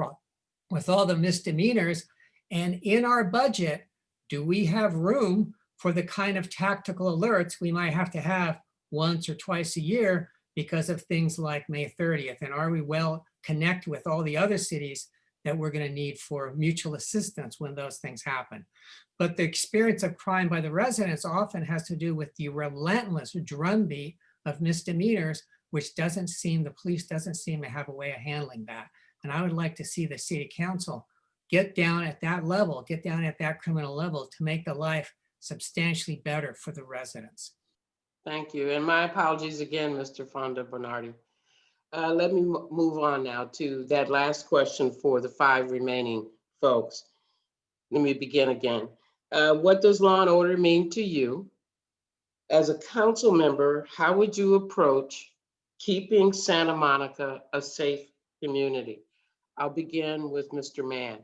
with all the misdemeanors. And in our budget, do we have room for the kind of tactical alerts we might have to have once or twice a year because of things like May 30th? And are we well connected with all the other cities that we're going to need for mutual assistance when those things happen? But the experience of crime by the residents often has to do with the relentless drumbeat of misdemeanors, which the police doesn't seem to have a way of handling that. And I would like to see the city council get down at that level, get down at that criminal level to make the life substantially better for the residents. Thank you. And my apologies again, Mr. Fonda Bernardi. Let me move on now to that last question for the 5 remaining folks. Let me begin again. What does law and order mean to you? As a council member, how would you approach keeping Santa Monica a safe community? I'll begin with Mr. Mann.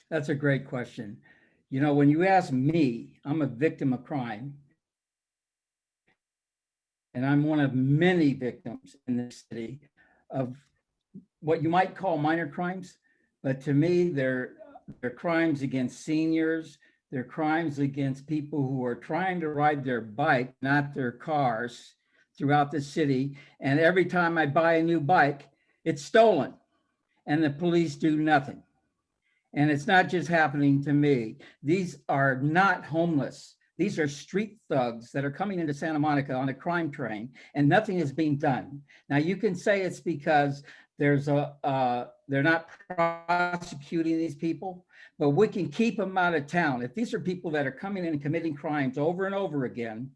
That's a great question. When you ask me, I'm a victim of crime. And I'm one of many victims in this city of what you might call minor crimes. But to me, they're crimes against seniors. They're crimes against people who are trying to ride their bike, not their cars, throughout the city. And every time I buy a new bike, it's stolen. And the police do nothing. And it's not just happening to me. These are not homeless. These are street thugs that are coming into Santa Monica on a crime train, and nothing is being done. Now, you can say it's because they're not prosecuting these people, but we can keep them out of town. If these are people that are coming in and committing crimes over and over again,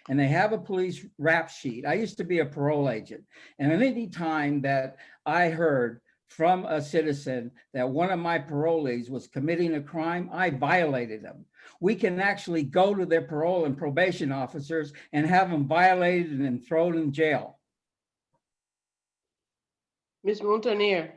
and they have a police rap sheet. I used to be a parole agent, and any time that I heard from a citizen that one of my parolees was committing a crime, I violated them. We can actually go to their parole and probation officers and have them violated and thrown in jail. Ms. Montaner.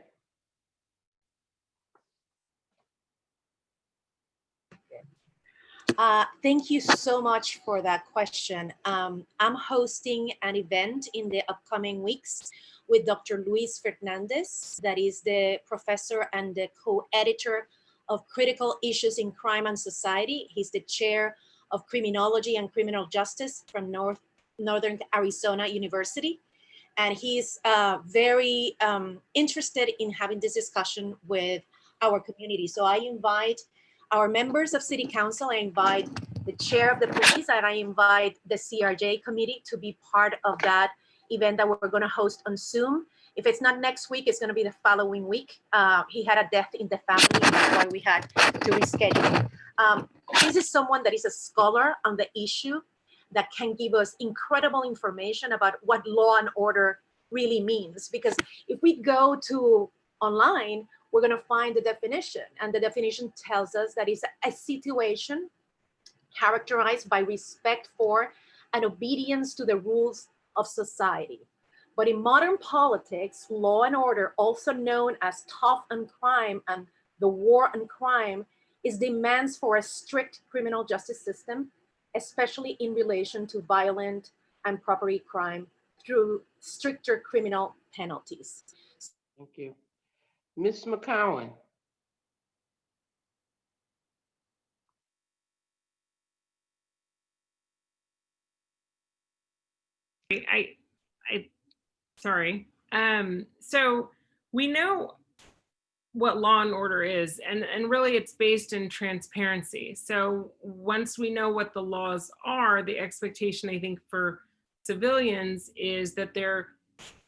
Thank you so much for that question. I'm hosting an event in the upcoming weeks with Dr. Luis Fernandez, that is the professor and the co-editor of Critical Issues in Crime and Society. He's the chair of Criminology and Criminal Justice from Northern Arizona University. And he's very interested in having this discussion with our community. So I invite our members of City Council, I invite the chair of the police, and I invite the CRJ committee to be part of that event that we're going to host on Zoom. If it's not next week, it's going to be the following week. He had a death in the family, that's why we had to reschedule. This is someone that is a scholar on the issue that can give us incredible information about what law and order really means. Because if we go to online, we're going to find the definition, and the definition tells us that it's a situation characterized by respect for and obedience to the rules of society. But in modern politics, law and order, also known as tough on crime and the war on crime, is demands for a strict criminal justice system, especially in relation to violent and property crime through stricter criminal penalties. Thank you. Ms. McCowan. Sorry. So we know what law and order is, and really it's based in transparency. So once we know what the laws are, the expectation, I think, for civilians is that they're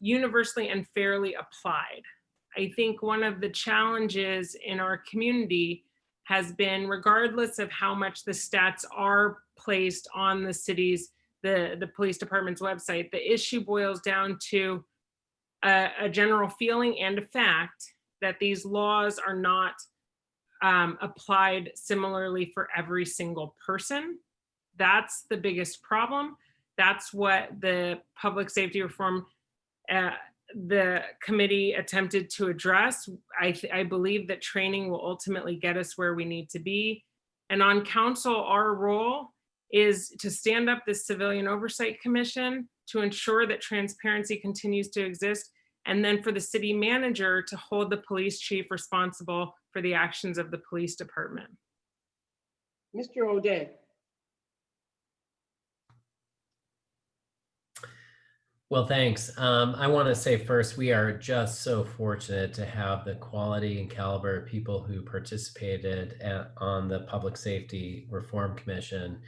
universally and fairly applied. I think one of the challenges in our community has been, regardless of how much the stats are placed on the city's, the police department's website, the issue boils down to a general feeling and a fact that these laws are not applied similarly for every single person. That's the biggest problem. That's what the public safety reform the committee attempted to address. I believe that training will ultimately get us where we need to be. And on council, our role is to stand up this Civilian Oversight Commission to ensure that transparency continues to exist, and then for the city manager to hold the police chief responsible for the actions of the police department. Mr. O'Day. Well, thanks. I want to say first, we are just so fortunate to have the quality and caliber of people who participated on the Public Safety Reform Commission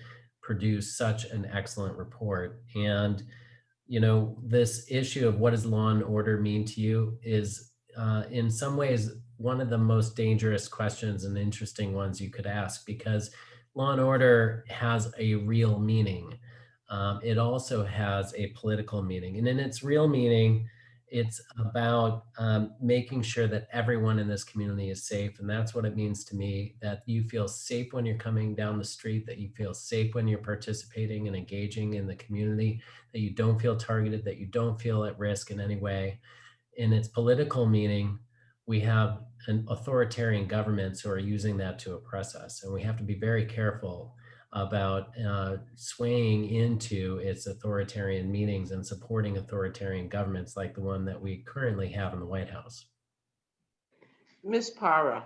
produce such an excellent report. And, you know, this issue of what does law and order mean to you is in some ways one of the most dangerous questions and interesting ones you could ask, because law and order has a real meaning. It also has a political meaning. And in its real meaning, it's about making sure that everyone in this community is safe. And that's what it means to me, that you feel safe when you're coming down the street, that you feel safe when you're participating and engaging in the community, that you don't feel targeted, that you don't feel at risk in any way. In its political meaning, we have an authoritarian governments who are using that to oppress us. And we have to be very careful about swaying into its authoritarian meanings and supporting authoritarian governments like the one that we currently have in the White House. Ms. Para.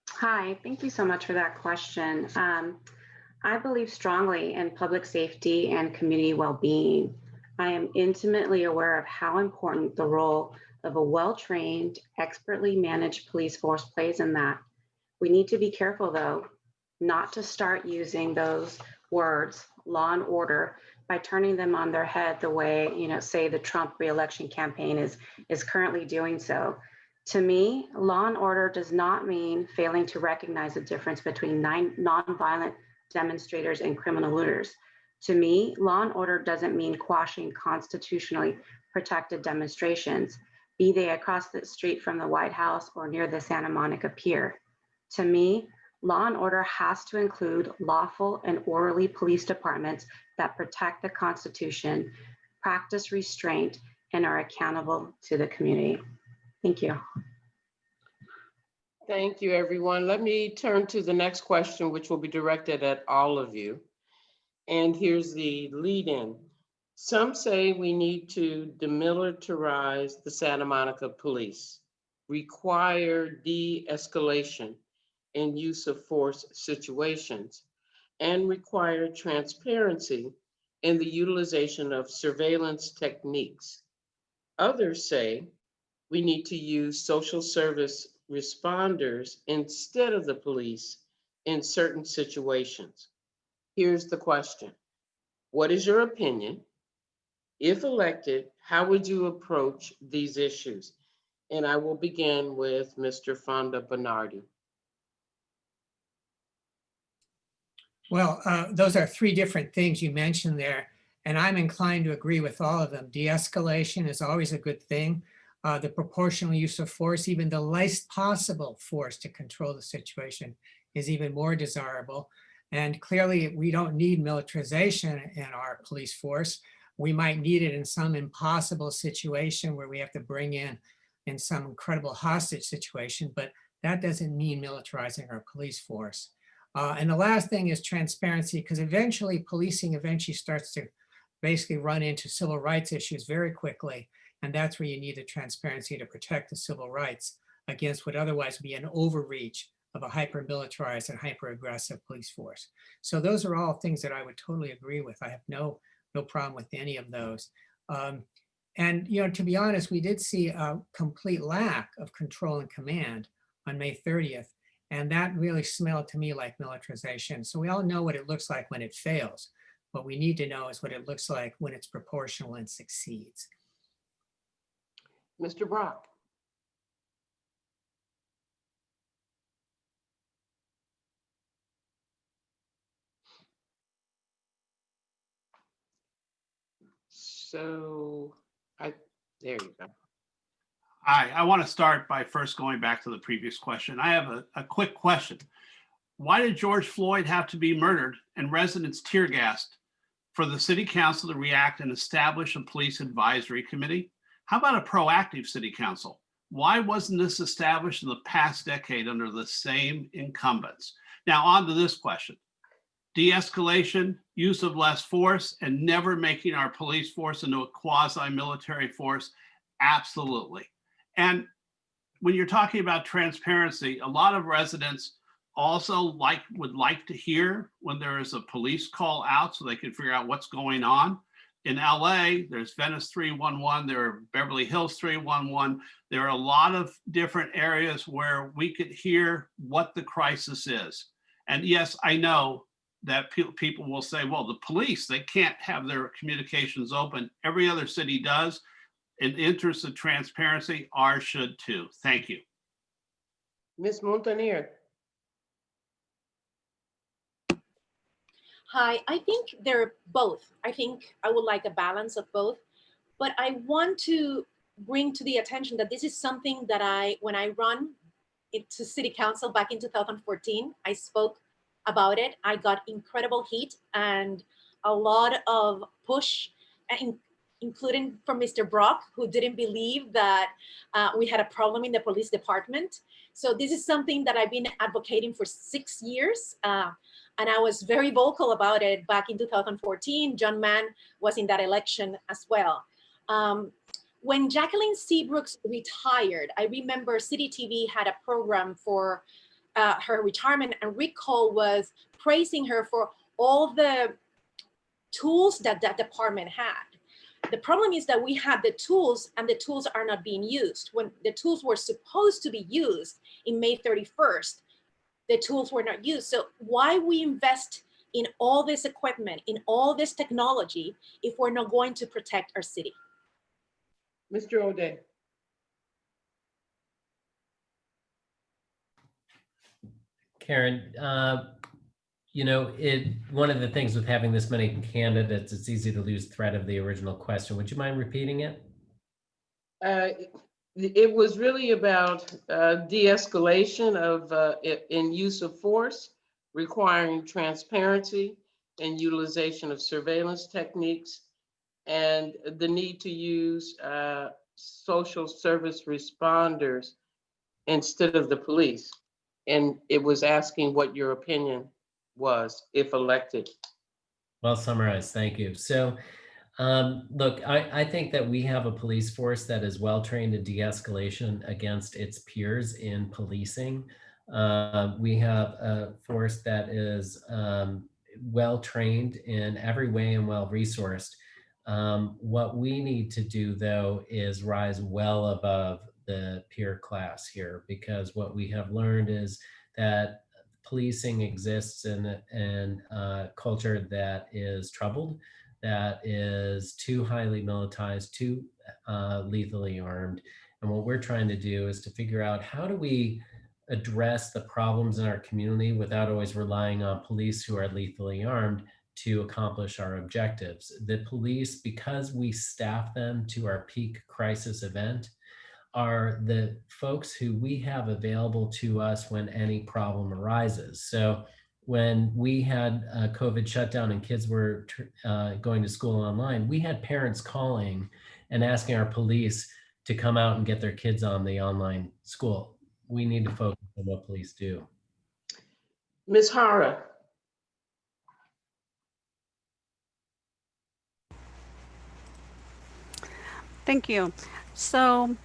Hi, thank you so much for that question. I believe strongly in public safety and community well-being. I am intimately aware of how important the role of a well-trained, expertly managed police force plays in that. We need to be careful, though, not to start using those words, law and order, by turning them on their head the way, say the Trump re-election campaign is currently doing so. To me, law and order does not mean failing to recognize the difference between nonviolent demonstrators and criminal looters. To me, law and order doesn't mean quashing constitutionally protected demonstrations, be they across the street from the White House or near the Santa Monica Pier. To me, law and order has to include lawful and orderly police departments that protect the Constitution, practice restraint, and are accountable to the community. Thank you. Thank you, everyone. Let me turn to the next question, which will be directed at all of you. And here's the lead-in. Some say we need to demilitarize the Santa Monica police, require de-escalation and use of force situations, and require transparency in the utilization of surveillance techniques. Others say we need to use social service responders instead of the police in certain situations. Here's the question. What is your opinion? If elected, how would you approach these issues? And I will begin with Mr. Fonda Bernardi. Well, those are three different things you mentioned there, and I'm inclined to agree with all of them. De-escalation is always a good thing. The proportional use of force, even the least possible force to control the situation, is even more desirable. And clearly, we don't need militarization in our police force. We might need it in some impossible situation where we have to bring in some incredible hostage situation, but that doesn't mean militarizing our police force. And the last thing is transparency, because eventually policing starts to basically run into civil rights issues very quickly. And that's where you need the transparency to protect the civil rights against what otherwise would be an overreach of a hyper-militarized and hyper-aggressive police force. So those are all things that I would totally agree with. I have no problem with any of those. And to be honest, we did see a complete lack of control and command on May 30th. And that really smelled to me like militarization. So we all know what it looks like when it fails. What we need to know is what it looks like when it's proportional and succeeds. Mr. Brock. So, there you go. Hi, I want to start by first going back to the previous question. I have a quick question. Why did George Floyd have to be murdered and residents tear gassed for the city council to react and establish a police advisory committee? How about a proactive city council? Why wasn't this established in the past decade under the same incumbents? Now on to this question. De-escalation, use of less force, and never making our police force into a quasi-military force? Absolutely. And when you're talking about transparency, a lot of residents also would like to hear when there is a police call out so they can figure out what's going on. In LA, there's Venice 311, there are Beverly Hills 311. There are a lot of different areas where we could hear what the crisis is. And yes, I know that people will say, well, the police, they can't have their communications open. Every other city does. In the interest of transparency, ours should too. Thank you. Ms. Montaner. Hi, I think they're both. I think I would like a balance of both, but I want to bring to the attention that this is something that when I run into city council back in 2014, I spoke about it. I got incredible heat and a lot of push, including from Mr. Brock, who didn't believe that we had a problem in the police department. So this is something that I've been advocating for 6 years. And I was very vocal about it back in 2014. John Mann was in that election as well. When Jacqueline Seabrooks retired, I remember City TV had a program for her retirement, and Rick Cole was praising her for all the tools that that department had. The problem is that we had the tools and the tools are not being used. When the tools were supposed to be used in May 31st, the tools were not used. So why we invest in all this equipment, in all this technology, if we're not going to protect our city? Mr. O'Day. Karen, you know, one of the things with having this many candidates, it's easy to lose thread of the original question. Would you mind repeating it? It was really about de-escalation of in use of force, requiring transparency and utilization of surveillance techniques, and the need to use social service responders instead of the police. And it was asking what your opinion was if elected. Well summarized, thank you. So look, I think that we have a police force that is well-trained in de-escalation against its peers in policing. We have a force that is well-trained in every way and well-resourced. What we need to do, though, is rise well above the peer class here, because what we have learned is that policing exists in a culture that is troubled, that is too highly militarized, too lethally armed. And what we're trying to do is to figure out, how do we address the problems in our community without always relying on police who are lethally armed to accomplish our objectives. The police, because we staff them to our peak crisis event, are the folks who we have available to us when any problem arises. So when we had a COVID shutdown and kids were going to school online, we had parents calling and asking our police to come out and get their kids on the online school. We need to focus on what police do. Ms. Hara. Thank you. So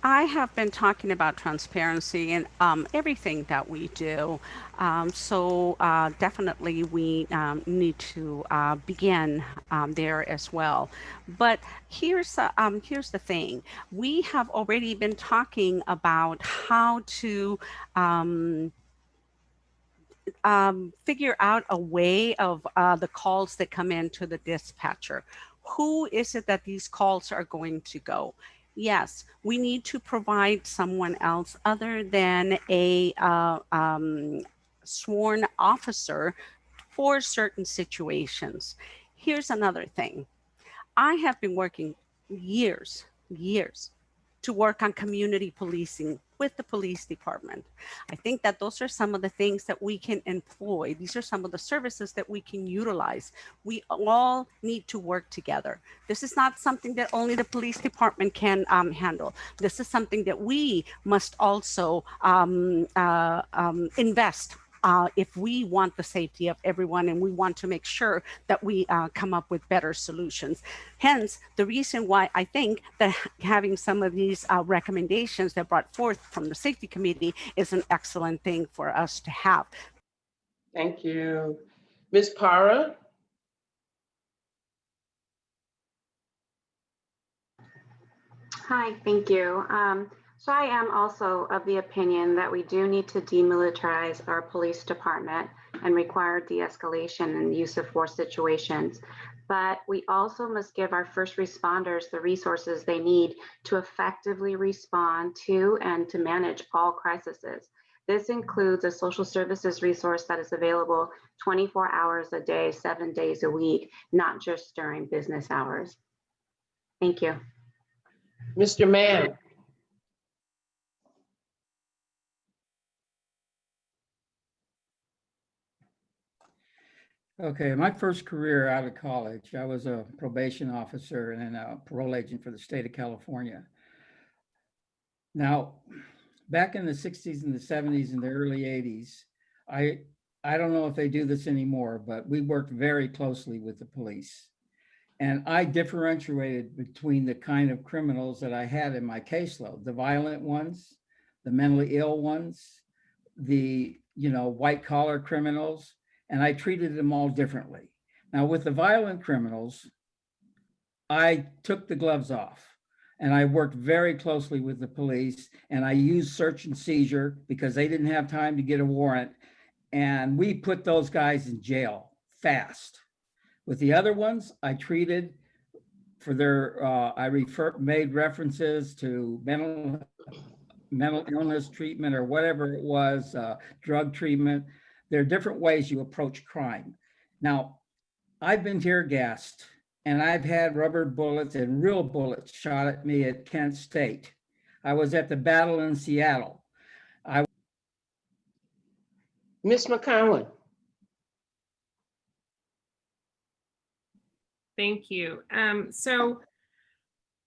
I have been talking about transparency in everything that we do. Definitely we need to begin there as well. But here's the thing. We have already been talking about how to figure out a way of the calls that come in to the dispatcher. Who is it that these calls are going to go? Yes, we need to provide someone else other than a sworn officer for certain situations. Here's another thing. I have been working years to work on community policing with the police department. I think that those are some of the things that we can employ. These are some of the services that we can utilize. We all need to work together. This is not something that only the police department can handle. This is something that we must also invest if we want the safety of everyone and we want to make sure that we come up with better solutions. Hence, the reason why I think that having some of these recommendations that brought forth from the safety committee is an excellent thing for us to have. Thank you. Ms. Para? Hi, thank you. So I am also of the opinion that we do need to demilitarize our police department and require de-escalation and use of force situations. But we also must give our first responders the resources they need to effectively respond to and to manage all crises. This includes a social services resource that is available 24 hours a day, 7 days a week, not just during business hours. Thank you. Mr. Mann? Okay, my first career out of college, I was a probation officer and a parole agent for the state of California. Now, back in the 60s and the 70s and the early 80s, I don't know if they do this anymore, but we worked very closely with the police. And I differentiated between the kind of criminals that I had in my caseload, the violent ones, the mentally ill ones, the white collar criminals, and I treated them all differently. Now with the violent criminals, I took the gloves off and I worked very closely with the police and I used search and seizure because they didn't have time to get a warrant. And we put those guys in jail fast. With the other ones, I treated for their, made references to mental illness treatment or whatever it was, drug treatment. There are different ways you approach crime. Now, I've been tear gassed and I've had rubber bullets and real bullets shot at me at Kent State. I was at the battle in Seattle. Ms. McCowan? Thank you.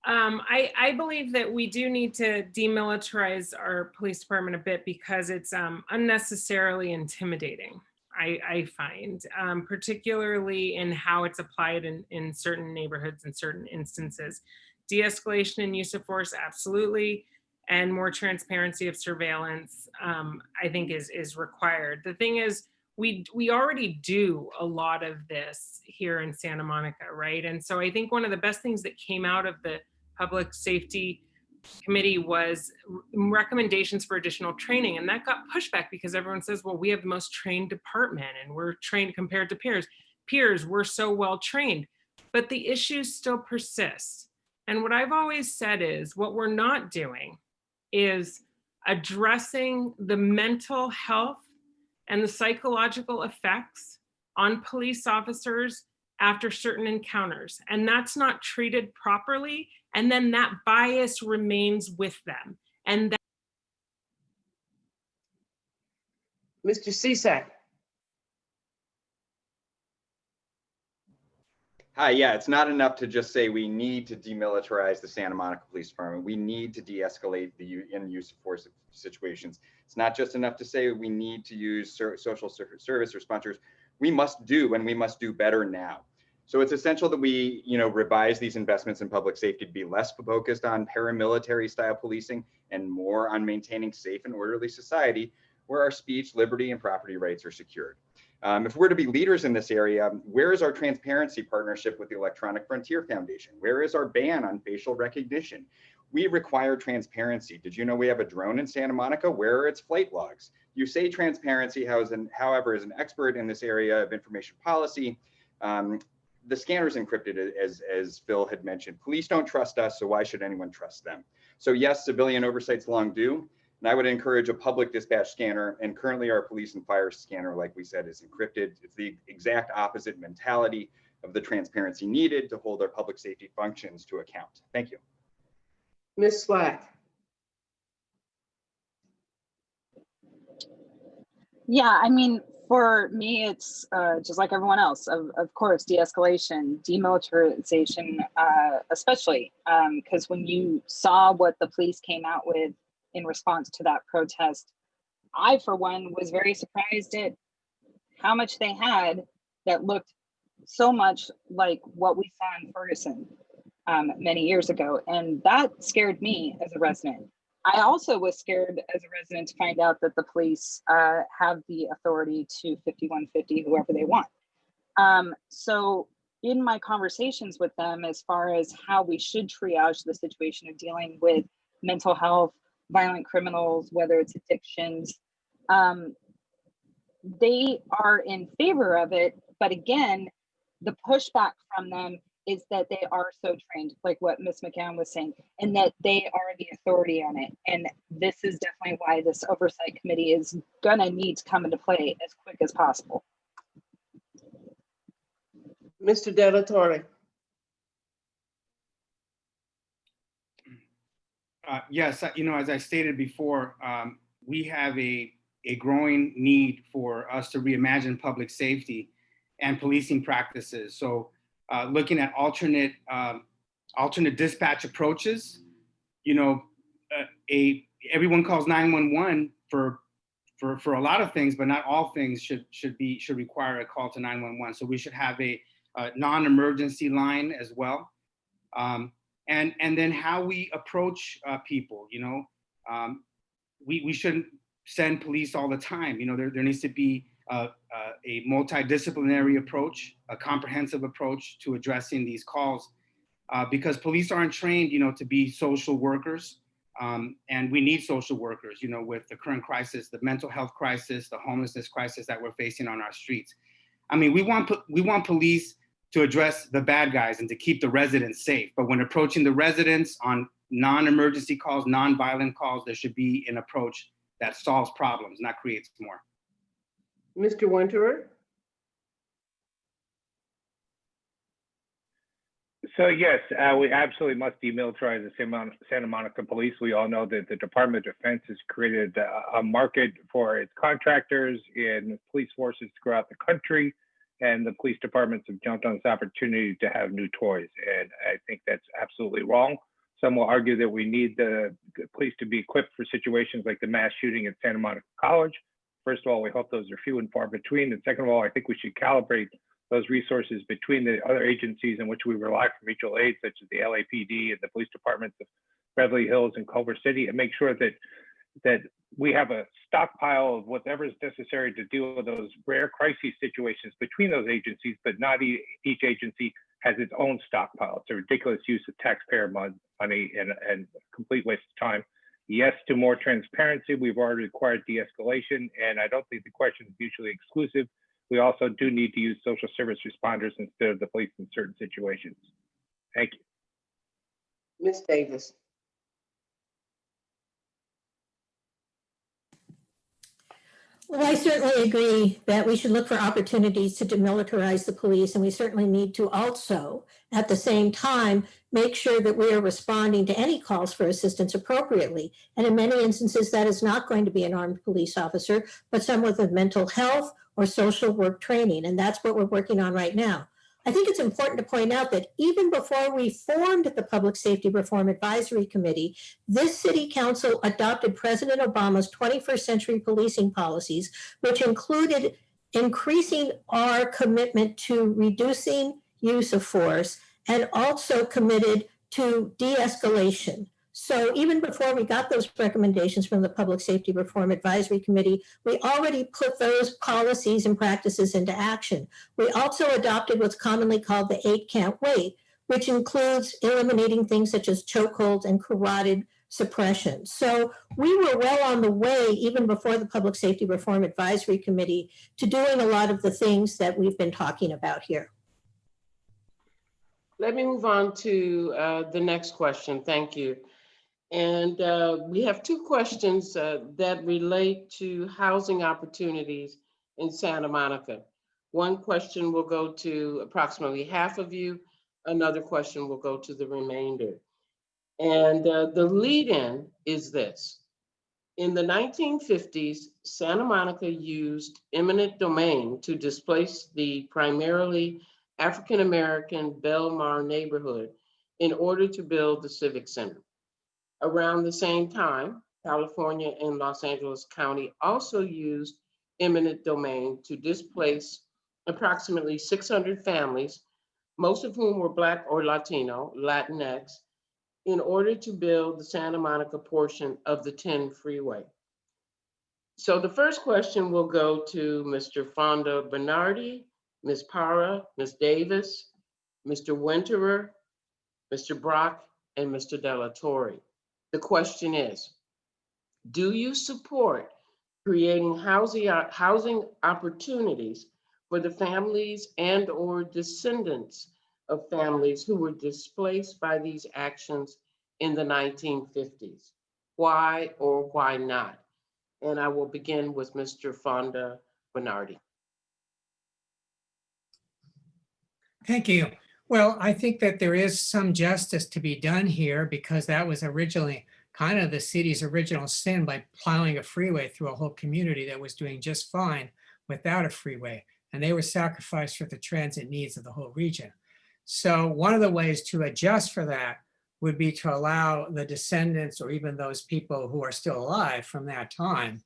I believe that we do need to demilitarize our police department a bit because it's unnecessarily intimidating, I find, particularly in how it's applied in certain neighborhoods and certain instances. De-escalation and use of force, absolutely, and more transparency of surveillance, I think is required. The thing is, we already do a lot of this here in Santa Monica, right? And so I think one of the best things that came out of the Public Safety Committee was recommendations for additional training. And that got pushback because everyone says, well, we have the most trained department and we're trained compared to peers, we're so well trained, but the issues still persist. And what I've always said is what we're not doing is addressing the mental health and the psychological effects on police officers after certain encounters. And that's not treated properly. And then that bias remains with them. And that Mr. Cisak? Hi, yeah, it's not enough to just say we need to demilitarize the Santa Monica Police Department. We need to de-escalate the use of force situations. It's not just enough to say we need to use social service responders. We must do, and we must do better now. So it's essential that we, revise these investments in public safety to be less focused on paramilitary style policing and more on maintaining safe and orderly society where our speech, liberty, and property rights are secured. If we're to be leaders in this area, where is our transparency partnership with the Electronic Frontier Foundation? Where is our ban on facial recognition? We require transparency. Did you know we have a drone in Santa Monica? Where are its flight logs? You say transparency, however, as an expert in this area of information policy, the scanner's encrypted, as Phil had mentioned. Police don't trust us, so why should anyone trust them? So yes, civilian oversight's long due. And I would encourage a public dispatch scanner, and currently our police and fire scanner, like we said, is encrypted. It's the exact opposite mentality of the transparency needed to hold our public safety functions to account. Thank you. Ms. Slack? Yeah, I mean, for me, it's just like everyone else. Of course, de-escalation, demilitarization, especially because when you saw what the police came out with in response to that protest, I, for one, was very surprised at how much they had that looked so much like what we saw in Ferguson many years ago. And that scared me as a resident. I also was scared as a resident to find out that the police have the authority to 5150 whoever they want. So in my conversations with them, as far as how we should triage the situation of dealing with mental health, violent criminals, whether it's addictions, they are in favor of it. But again, the pushback from them is that they are so trained, like what Ms. McCann was saying, and that they are the authority on it. And this is definitely why this oversight committee is gonna need to come into play as quick as possible. Mr. De La Torre. Yes, you know, as I stated before, we have a growing need for us to reimagine public safety and policing practices. So looking at alternate dispatch approaches, you know, everyone calls 911 for a lot of things, but not all things should require a call to 911. So we should have a non-emergency line as well. And then how we approach people, you know, we shouldn't send police all the time. You know, there needs to be a multidisciplinary approach, a comprehensive approach to addressing these calls, because police aren't trained, you know, to be social workers. And we need social workers, you know, with the current crisis, the mental health crisis, the homelessness crisis that we're facing on our streets. I mean, we want police to address the bad guys and to keep the residents safe. But when approaching the residents on non-emergency calls, non-violent calls, there should be an approach that solves problems, not creates more. Mr. Winterer? So yes, we absolutely must demilitarize the Santa Monica Police. We all know that the Department of Defense has created a market for its contractors and police forces throughout the country. And the police departments have jumped on this opportunity to have new toys. And I think that's absolutely wrong. Some will argue that we need the police to be equipped for situations like the mass shooting at Santa Monica College. First of all, we hope those are few and far between. And second of all, I think we should calibrate those resources between the other agencies in which we rely for mutual aid, such as the LAPD and the police departments of Beverly Hills and Culver City, and make sure that we have a stockpile of whatever is necessary to deal with those rare crisis situations between those agencies, but not each agency has its own stockpile. It's a ridiculous use of taxpayer money and complete waste of time. Yes to more transparency. We've already required de-escalation, and I don't think the question is mutually exclusive. We also do need to use social service responders instead of the police in certain situations. Thank you. Ms. Davis. Well, I certainly agree that we should look for opportunities to demilitarize the police, and we certainly need to also, at the same time, make sure that we are responding to any calls for assistance appropriately. And in many instances, that is not going to be an armed police officer, but someone with mental health or social work training, and that's what we're working on right now. I think it's important to point out that even before we formed the Public Safety Reform Advisory Committee, this city council adopted President Obama's 21st century policing policies, which included increasing our commitment to reducing use of force and also committed to de-escalation. So even before we got those recommendations from the Public Safety Reform Advisory Committee, we already put those policies and practices into action. We also adopted what's commonly called the 8 Can't Wait, which includes eliminating things such as chokeholds and carotid suppression. So we were well on the way, even before the Public Safety Reform Advisory Committee, to doing a lot of the things that we've been talking about here. Let me move on to the next question. Thank you. And we have two questions that relate to housing opportunities in Santa Monica. One question will go to approximately half of you. Another question will go to the remainder. And the lead-in is this. In the 1950s, Santa Monica used eminent domain to displace the primarily African-American Belmar neighborhood in order to build the Civic Center. Around the same time, California and Los Angeles County also used eminent domain to displace approximately 600 families, most of whom were Black or Latino, Latinx, in order to build the Santa Monica portion of the 10 freeway. So the first question will go to Mr. Fonda Bernardi, Ms. Para, Ms. Davis, Mr. Winterer, Mr. Brock, and Mr. Della Torre. The question is, do you support creating housing opportunities for the families and or descendants of families who were displaced by these actions in the 1950s? Why or why not? And I will begin with Mr. Fonda Bernardi. Thank you. Well, I think that there is some justice to be done here because that was originally kind of the city's original sin by plowing a freeway through a whole community that was doing just fine without a freeway. And they were sacrificed for the transit needs of the whole region. So one of the ways to adjust for that would be to allow the descendants or even those people who are still alive from that time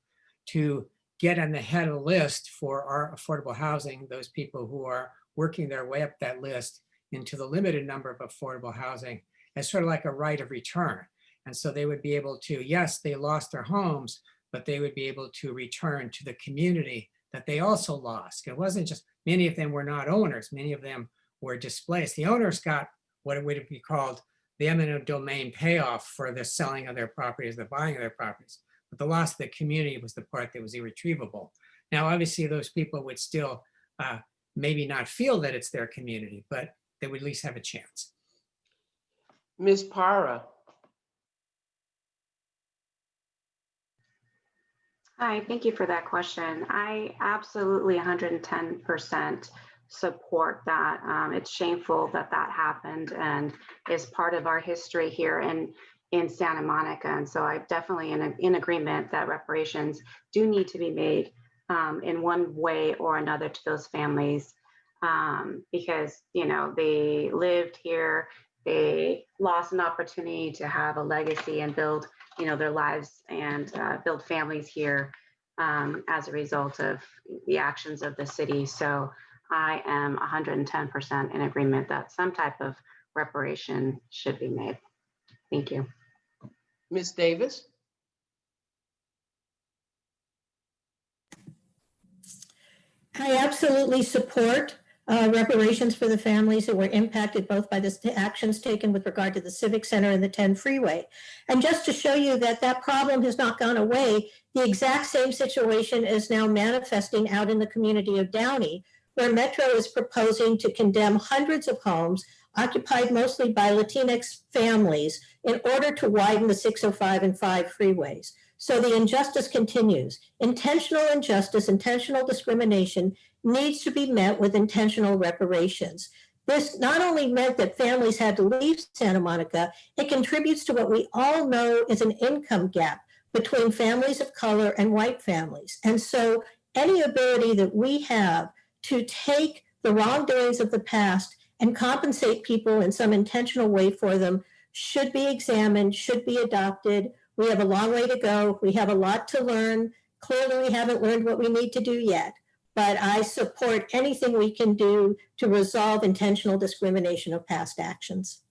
to get on the head of the list for our affordable housing, those people who are working their way up that list into the limited number of affordable housing as sort of like a right of return. And so they would be able to, yes, they lost their homes, but they would be able to return to the community that they also lost. It wasn't just, many of them were not owners, many of them were displaced. The owners got what it would be called the eminent domain payoff for the selling of their properties, the buying of their properties. But the loss of the community was the part that was irretrievable. Now, obviously, those people would still maybe not feel that it's their community, but they would at least have a chance. Ms. Para. Hi, thank you for that question. I absolutely 110% support that. It's shameful that that happened and is part of our history here in Santa Monica. And so I definitely in agreement that reparations do need to be made in one way or another to those families because, you know, they lived here, they lost an opportunity to have a legacy and build, you know, their lives and build families here as a result of the actions of the city. So I am 110% in agreement that some type of reparation should be made. Thank you. Ms. Davis. I absolutely support reparations for the families that were impacted both by the actions taken with regard to the Civic Center and the 10 freeway. And just to show you that that problem has not gone away, the exact same situation is now manifesting out in the community of Downey, where Metro is proposing to condemn hundreds of homes occupied mostly by Latinx families in order to widen the 605 and 5 freeways. So the injustice continues. Intentional injustice, intentional discrimination needs to be met with intentional reparations. This not only meant that families had to leave Santa Monica, it contributes to what we all know is an income gap between families of color and white families. And so any ability that we have to take the wrongdoings of the past and compensate people in some intentional way for them should be examined, should be adopted. We have a long way to go. We have a lot to learn. Clearly, we haven't learned what we need to do yet, but I support anything we can do to resolve intentional discrimination of past actions.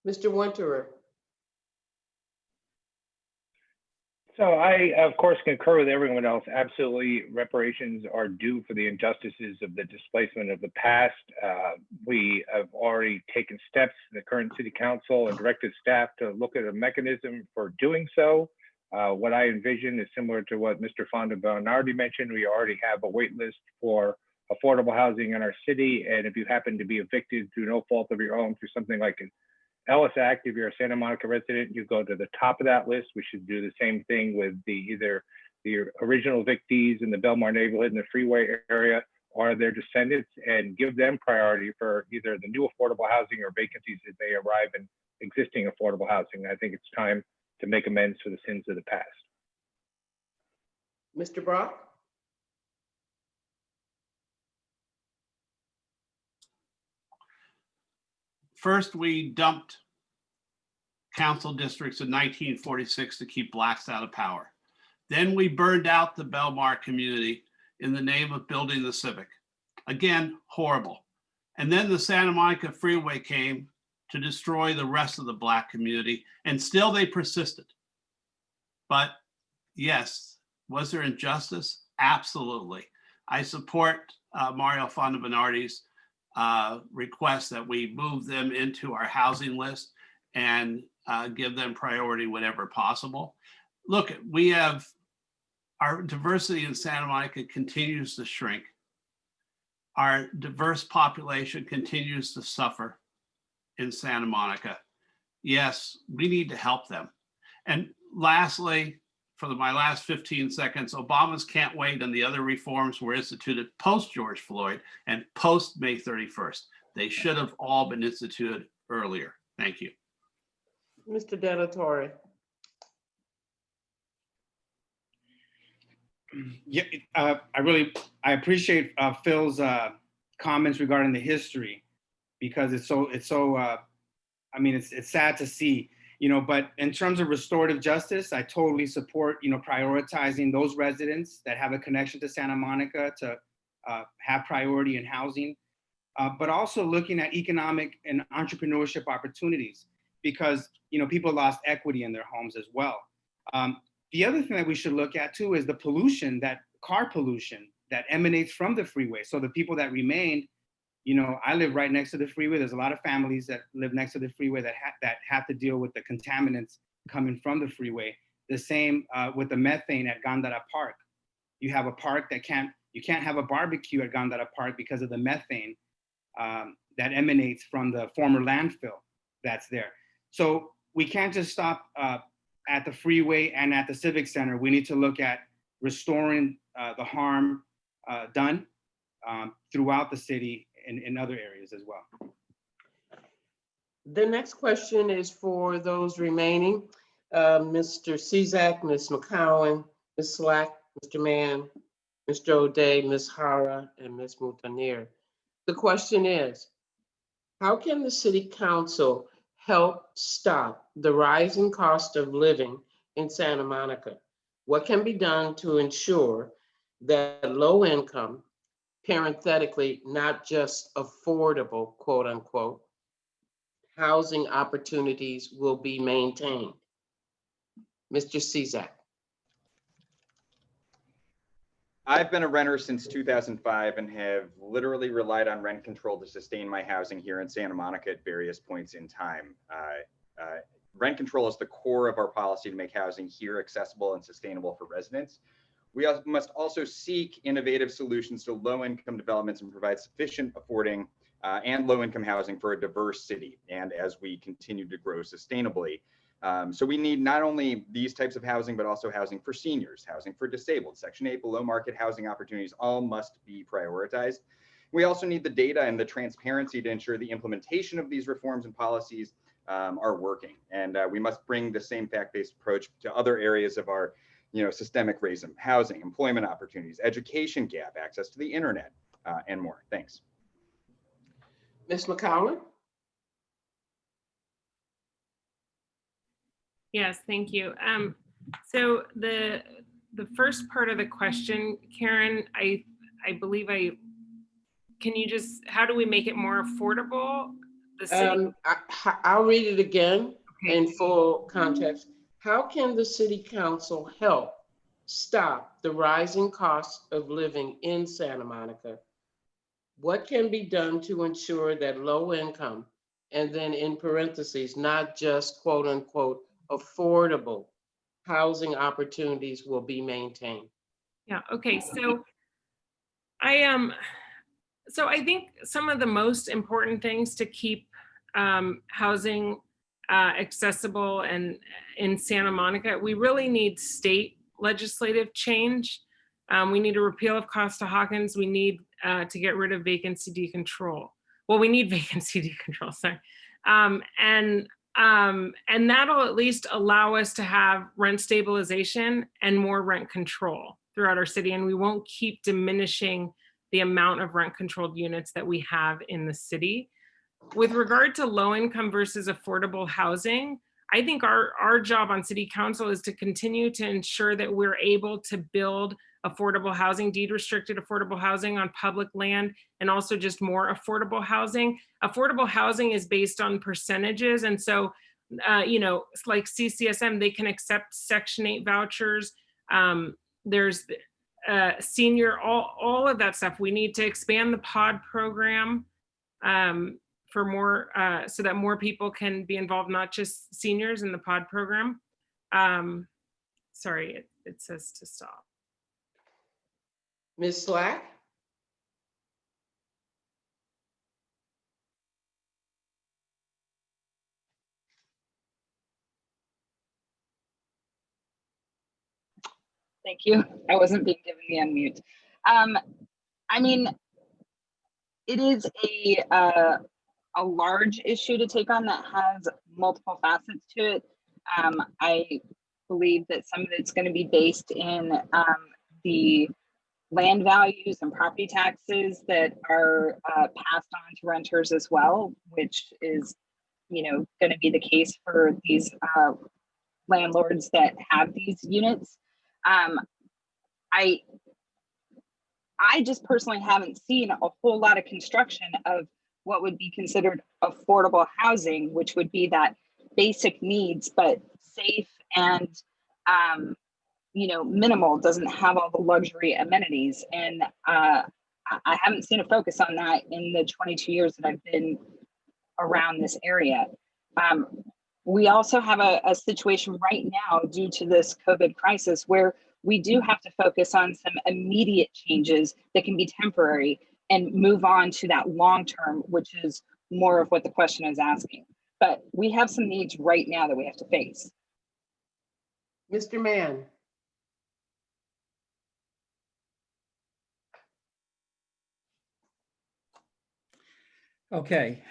Mr. Winterer. So I, of course, concur with everyone else. Absolutely, reparations are due for the injustices of the displacement of the past. We have already taken steps in the current city council and directed staff to look at a mechanism for doing so. What I envision is similar to what Mr. Fonda Bernardi mentioned. We already have a wait list for affordable housing in our city. And if you happen to be evicted through no fault of your own through something like an Ellis Act, if you're a Santa Monica resident, you go to the top of that list. We should do the same thing with either the original evictees in the Belmar neighborhood in the freeway area or their descendants and give them priority for either the new affordable housing or vacancies as they arrive in existing affordable housing. I think it's time to make amends for the sins of the past. Mr. Brock? First, we dumped council districts in 1946 to keep blacks out of power. Then we burned out the Belmar community in the name of building the Civic. Again, horrible. And then the Santa Monica Freeway came to destroy the rest of the black community, and still they persisted. But yes, was there injustice? Absolutely. I support Mario Fondabenardi's request that we move them into our housing list and give them priority whenever possible. Look, we have our diversity in Santa Monica continues to shrink. Our diverse population continues to suffer in Santa Monica. Yes, we need to help them. And lastly, for my last 15 seconds, Obama's can't wait and the other reforms were instituted post George Floyd and post May 31st. They should have all been instituted earlier. Thank you. Mr. De La Torre. Yeah, I appreciate Phil's comments regarding the history, because it's sad to see, but in terms of restorative justice, I totally support, prioritizing those residents that have a connection to Santa Monica to have priority in housing, but also looking at economic and entrepreneurship opportunities, because, people lost equity in their homes as well. The other thing that we should look at too is the pollution, that car pollution that emanates from the freeway. So the people that remained, I live right next to the freeway. There's a lot of families that live next to the freeway that have to deal with the contaminants coming from the freeway. The same with the methane at Gandara Park. You have a park that you can't have a barbecue at Gandara Park because of the methane that emanates from the former landfill that's there. So we can't just stop at the freeway and at the Civic Center. We need to look at restoring the harm done throughout the city and in other areas as well. The next question is for those remaining. Mr. Cizak, Ms. McCowan, Ms. Slack, Mr. Mann, Mr. O'Day, Ms. Hara, and Ms. Moutanir. The question is, how can the City Council help stop the rising cost of living in Santa Monica? What can be done to ensure that low income, parenthetically, not just affordable, quote unquote, housing opportunities will be maintained? Mr. Cizak. I've been a renter since 2005 and have literally relied on rent control to sustain my housing here in Santa Monica at various points in time. Rent control is the core of our policy to make housing here accessible and sustainable for residents. We must also seek innovative solutions to low-income developments and provide sufficient affording and low-income housing for a diverse city, and as we continue to grow sustainably. So we need not only these types of housing, but also housing for seniors, housing for disabled, Section 8 below market housing opportunities, all must be prioritized. We also need the data and the transparency to ensure the implementation of these reforms and policies are working. And we must bring the same fact-based approach to other areas of our systemic racism, housing, employment opportunities, education gap, access to the internet, and more. Thanks. Ms. McCowan? Yes, thank you. So the first part of the question, Karen, I believe can you just, how do we make it more affordable? The city. I'll read it again Okay. in full context. How can the City Council help stop the rising cost of living in Santa Monica? What can be done to ensure that low income, and then in parentheses, not just quote unquote affordable housing opportunities will be maintained? Yeah, okay, so I think some of the most important things to keep housing accessible and in Santa Monica, we really need state legislative change. We need a repeal of Costa-Hawkins. We need to get rid of vacancy decontrol. Well, we need vacancy decontrol, sorry. And that'll at least allow us to have rent stabilization and more rent control throughout our city, and we won't keep diminishing the amount of rent controlled units that we have in the city. With regard to low income versus affordable housing, I think our job on city council is to continue to ensure that we're able to build affordable housing, deed restricted affordable housing on public land, and also just more affordable housing. Affordable housing is based on percentages. And so, you know, like CCSM, they can accept Section 8 vouchers. There's senior, all of that stuff. We need to expand the pod program for more, so that more people can be involved, not just seniors in the pod program. Sorry, it says to stop. Ms. Slack? Thank you. I wasn't being given the unmute. I mean, it is a large issue to take on that has multiple facets to it. I believe that some of it's going to be based in the land values and property taxes that are passed on to renters as well, which is, you know, going to be the case for these landlords that have these units. I just personally haven't seen a whole lot of construction of what would be considered affordable housing, which would be that basic needs, but safe and, you know, minimal, doesn't have all the luxury amenities. And I haven't seen a focus on that in the 22 years that I've been around this area. We also have a situation right now due to this COVID crisis where we do have to focus on some immediate changes that can be temporary and move on to that long term, which is more of what the question is asking. But we have some needs right now that we have to face. Mr. Mann? Okay.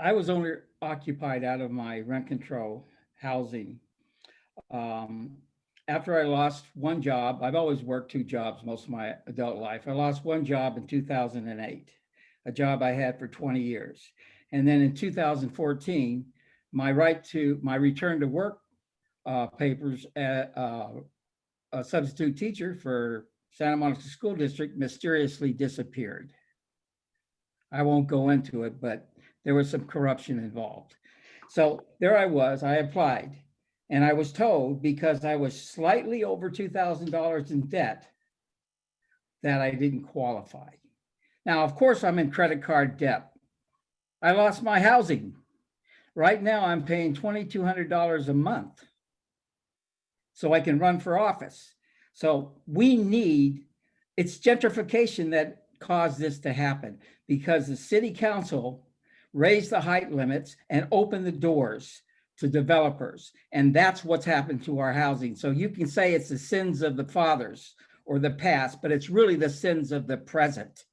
I was owner occupied out of my rent control housing. After I lost one job, I've always worked two jobs most of my adult life. I lost one job in 2008, a job I had for 20 years. And then in 2014, my return to work papers at a substitute teacher for Santa Monica School District mysteriously disappeared. I won't go into it, but there was some corruption involved. So there I was, I applied. And I was told because I was slightly over $2,000 in debt that I didn't qualify. Now, of course, I'm in credit card debt. I lost my housing. Right now, I'm paying $2,200 a month so I can run for office. So it's gentrification that caused this to happen because the city council raised the height limits and opened the doors to developers. And that's what's happened to our housing. So you can say it's the sins of the fathers or the past, but it's really the sins of the present.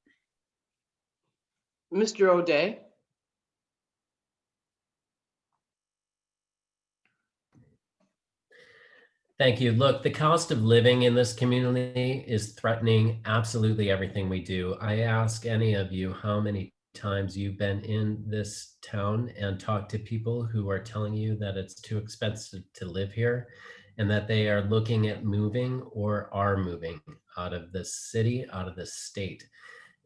Mr. O'Day? Thank you. Look, the cost of living in this community is threatening absolutely everything we do. I ask any of you how many times you've been in this town and talked to people who are telling you that it's too expensive to live here and that they are looking at moving or are moving out of this city, out of this state.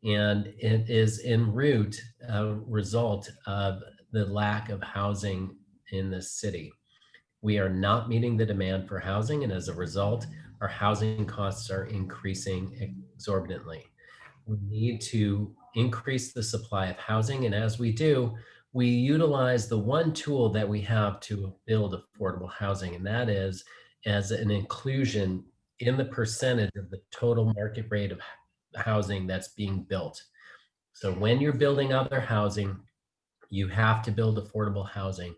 And it is en route a result of the lack of housing in this city. We are not meeting the demand for housing, and as a result, our housing costs are increasing exorbitantly. We need to increase the supply of housing, and as we do, we utilize the one tool that we have to build affordable housing, and that is as an inclusion in the percentage of the total market rate of housing that's being built. So when you're building other housing, you have to build affordable housing.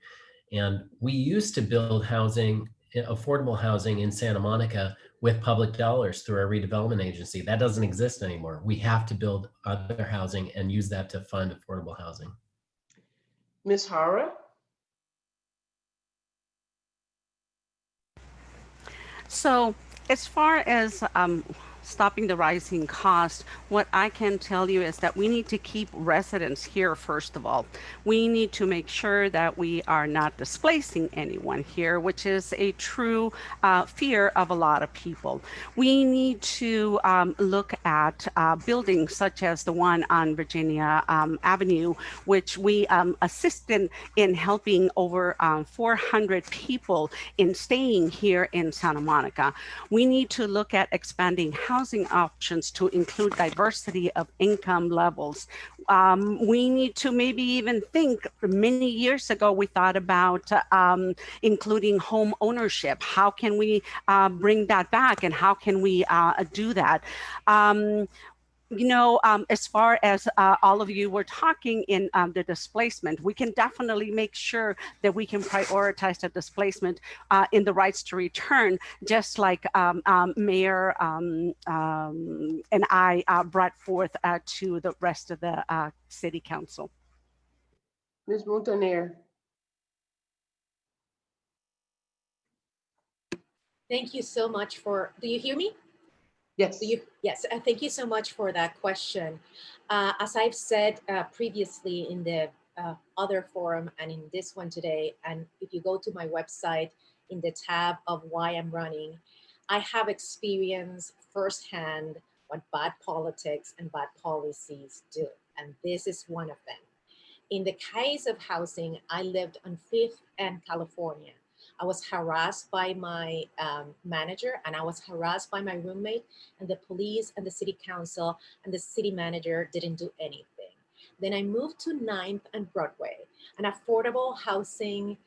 And we used to build housing, affordable housing in Santa Monica with public dollars through our redevelopment agency. That doesn't exist anymore. We have to build other housing and use that to fund affordable housing. Ms. Hara? So As far as stopping the rising cost, what I can tell you is that we need to keep residents here, first of all. We need to make sure that we are not displacing anyone here, which is a true fear of a lot of people. We need to look at buildings such as the one on Virginia Avenue, which we assisted in helping over 400 people in staying here in Santa Monica. We need to look at expanding housing options to include diversity of income levels. We need to maybe even think, many years ago, we thought about including home ownership. How can we bring that back, and how can we do that? As far as all of you were talking in the displacement, we can definitely make sure that we can prioritize the displacement in the rights to return, just like Mayor and I brought forth to the rest of the City Council. Ms. Montaner. Thank you so much for, do you hear me? Yes. Yes, thank you so much for that question. As I've said previously in the other forum and in this one today, and if you go to my website in the tab of why I'm running, I have experienced firsthand what bad politics and bad policies do, and this is one of them. In the case of housing, I lived on 5th and California. I was harassed by my manager, and I was harassed by my roommate, and the police and the city council and the city manager didn't do anything. Then I moved to 9th and Broadway, an affordable housing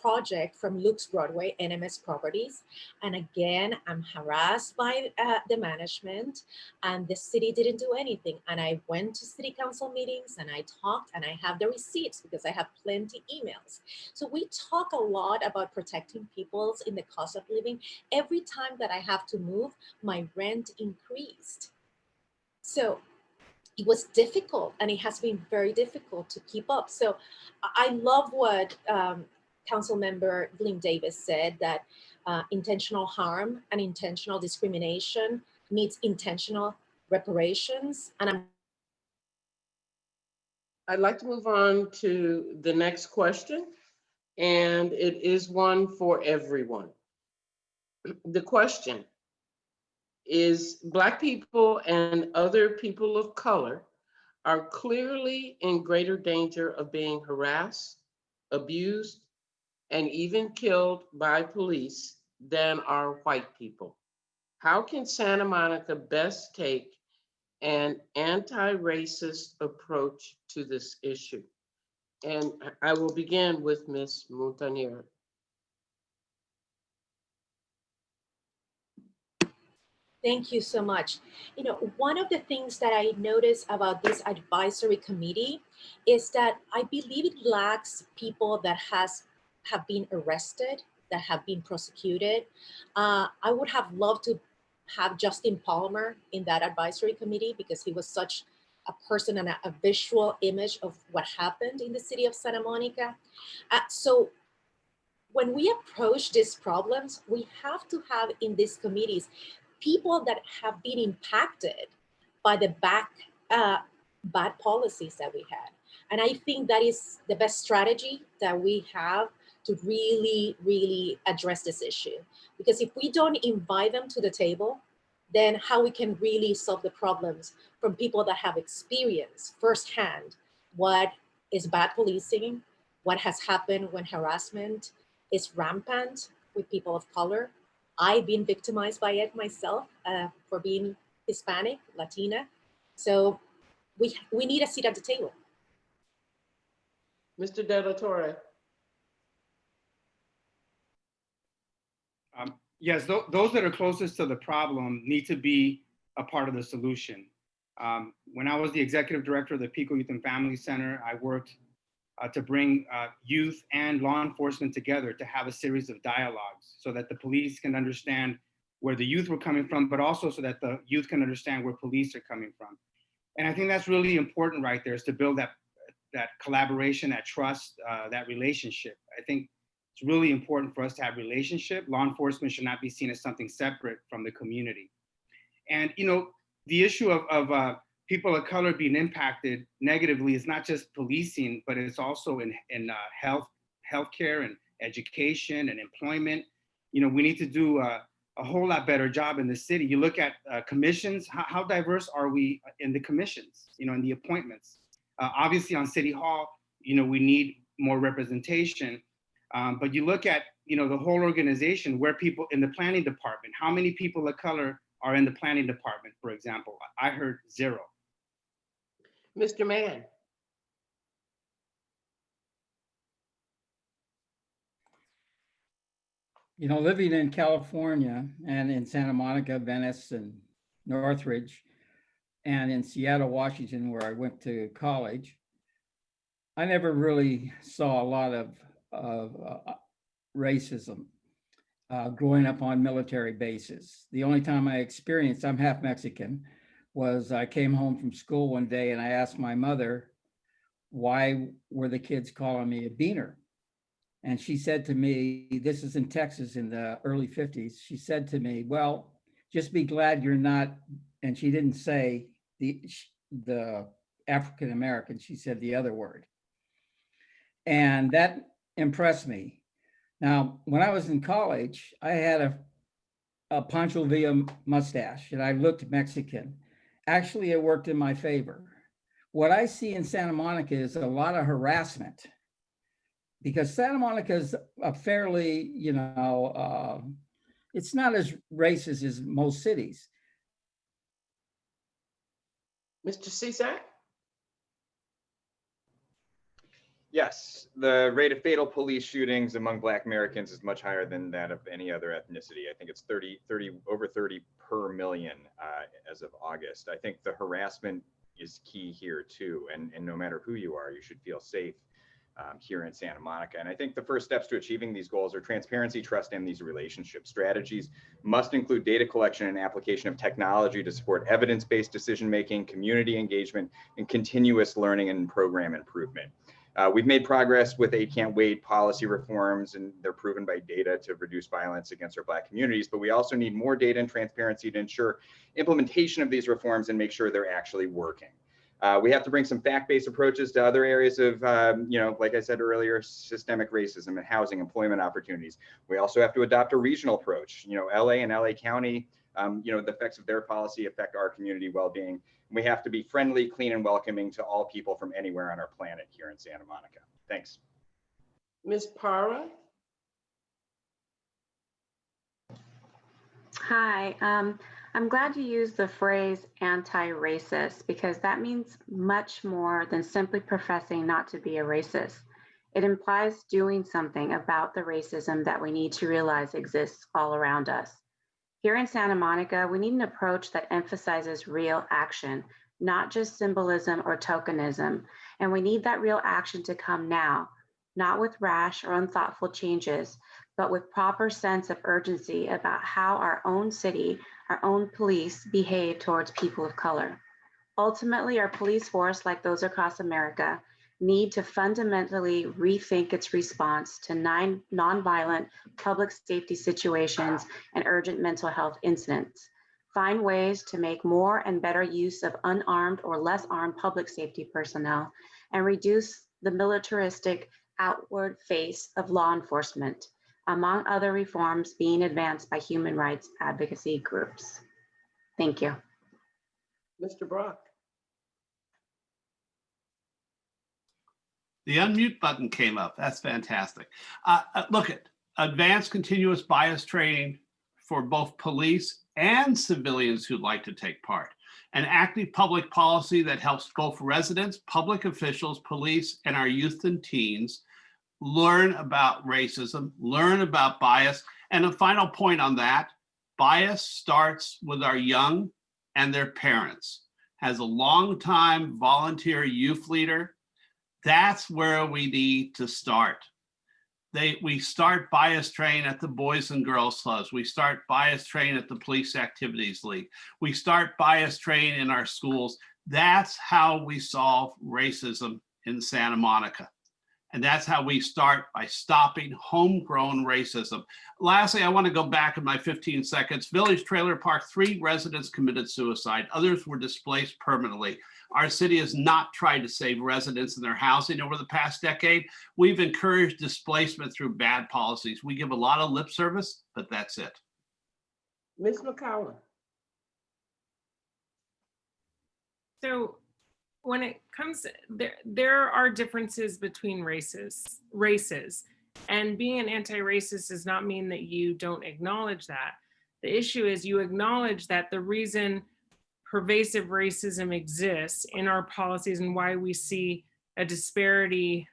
project from Luke's Broadway, NMS Properties. And again, I'm harassed by the management, and the city didn't do anything. And I went to city council meetings and I talked, and I have the receipts because I have plenty emails. So we talk a lot about protecting people's in the cost of living. Every time that I have to move, my rent increased. So it was difficult, and it has been very difficult to keep up. So I love what Council Member Glenn Davis said, that intentional harm and intentional discrimination needs intentional reparations. And I'd like to move on to the next question, and it is one for everyone. The question is, Black people and other people of color are clearly in greater danger of being harassed, abused, and even killed by police than are white people. How can Santa Monica best take an anti-racist approach to this issue? And I will begin with Ms. Montaner. thank you so much. You know, one of the things that I notice about this advisory committee is that I believe it lacks people that have been arrested, that have been prosecuted. I would have loved to have Justin Palmer in that advisory committee because he was such a person and a visual image of what happened in the city of Santa Monica. So when we approach these problems, we have to have in these committees people that have been impacted by the bad policies that we had. And I think that is the best strategy that we have to really, really address this issue. Because if we don't invite them to the table, then how we can really solve the problems from people that have experienced firsthand what is bad policing, what has happened when harassment is rampant with people of color. I've been victimized by it myself for being Hispanic, Latina. So we need a seat at the table. Mr. De La Torre. Yes, those that are closest to the problem need to be a part of the solution. When I was the executive director of the Pico Youth and Family Center, I worked to bring youth and law enforcement together to have a series of dialogues so that the police can understand where the youth were coming from, but also so that the youth can understand where police are coming from. And I think that's really important right there, is to build that collaboration, that trust, that relationship. I think It's really important for us to have relationship. Law enforcement should not be seen as something separate from the community. And, you know, the issue of people of color being impacted negatively is not just policing, but it's also in healthcare and education and employment. You know, we need to do a whole lot better job in the city. You look at commissions, how diverse are we in the commissions, you know, in the appointments? Obviously on City Hall, you know, we need more representation. But you look at, you know, the whole organization, where people in the planning department, how many people of color are in the planning department, for example? I heard 0. Mr. Mann. You know, living in California and in Santa Monica, Venice, and Northridge, and in Seattle, Washington, where I went to college, I never really saw a lot of racism growing up on military bases. The only time I experienced, I'm half Mexican, was I came home from school one day and I asked my mother, why were the kids calling me a beaner? And she said to me, this is in Texas in the early 50s. She said to me, well, just be glad you're not, and she didn't say the African American, she said the other word. And that impressed me. Now, when I was in college, I had a Pancho Villa mustache and I looked Mexican. Actually, it worked in my favor. What I see in Santa Monica is a lot of harassment, because Santa Monica is a fairly, you know, it's not as racist as most cities. Mr. Cisak? Yes, the rate of fatal police shootings among Black Americans is much higher than that of any other ethnicity. I think it's over 30 per million as of August. I think the harassment is key here too. And no matter who you are, you should feel safe here in Santa Monica. And I think the first steps to achieving these goals are transparency, trust, and these relationship strategies must include data collection and application of technology to support evidence-based decision-making, community engagement, and continuous learning and program improvement. We've made progress with a can't wait policy reforms, and they're proven by data to reduce violence against our Black communities, but we also need more data and transparency to ensure implementation of these reforms and make sure they're actually working. We have to bring some fact-based approaches to other areas of, you know, like I said earlier, systemic racism and housing, employment opportunities. We also have to adopt a regional approach. You know, LA and LA County, you know, the effects of their policy affect our community well-being. We have to be friendly, clean, and welcoming to all people from anywhere on our planet here in Santa Monica. Thanks. Ms. Para? Hi, I'm glad you used the phrase anti-racist, because that means much more than simply professing not to be a racist. It implies doing something about the racism that we need to realize exists all around us. Here in Santa Monica, we need an approach that emphasizes real action, not just symbolism or tokenism. And we need that real action to come now, not with rash or unthoughtful changes, but with proper sense of urgency about how our own city, our own police behave towards people of color. Ultimately, our police force, like those across America, need to fundamentally rethink its response to nonviolent public safety situations and urgent mental health incidents. Find ways to make more and better use of unarmed or less armed public safety personnel, and reduce the militaristic outward face of law enforcement, among other reforms being advanced by human rights advocacy groups. Thank you. Mr. Brock? The unmute button came up. That's fantastic. Look at advanced continuous bias training for both police and civilians who'd like to take part. An active public policy that helps both residents, public officials, police, and our youth and teens learn about racism, learn about bias. And a final point on that, bias starts with our young and their parents. As a longtime volunteer youth leader, that's where we need to start. We start bias training at the Boys and Girls Clubs. We start bias training at the Police Activities League. We start bias training in our schools. That's how we solve racism in Santa Monica. And that's how we start, by stopping homegrown racism. Lastly, I want to go back in my 15 seconds. Village Trailer Park, 3 residents committed suicide. Others were displaced permanently. Our city has not tried to save residents in their housing over the past decade. We've encouraged displacement through bad policies. We give a lot of lip service, but that's it. Ms. McCowan. So when it comes, there are differences between races, and being an anti-racist does not mean that you don't acknowledge that. The issue is you acknowledge that the reason pervasive racism exists in our policies and why we see a disparity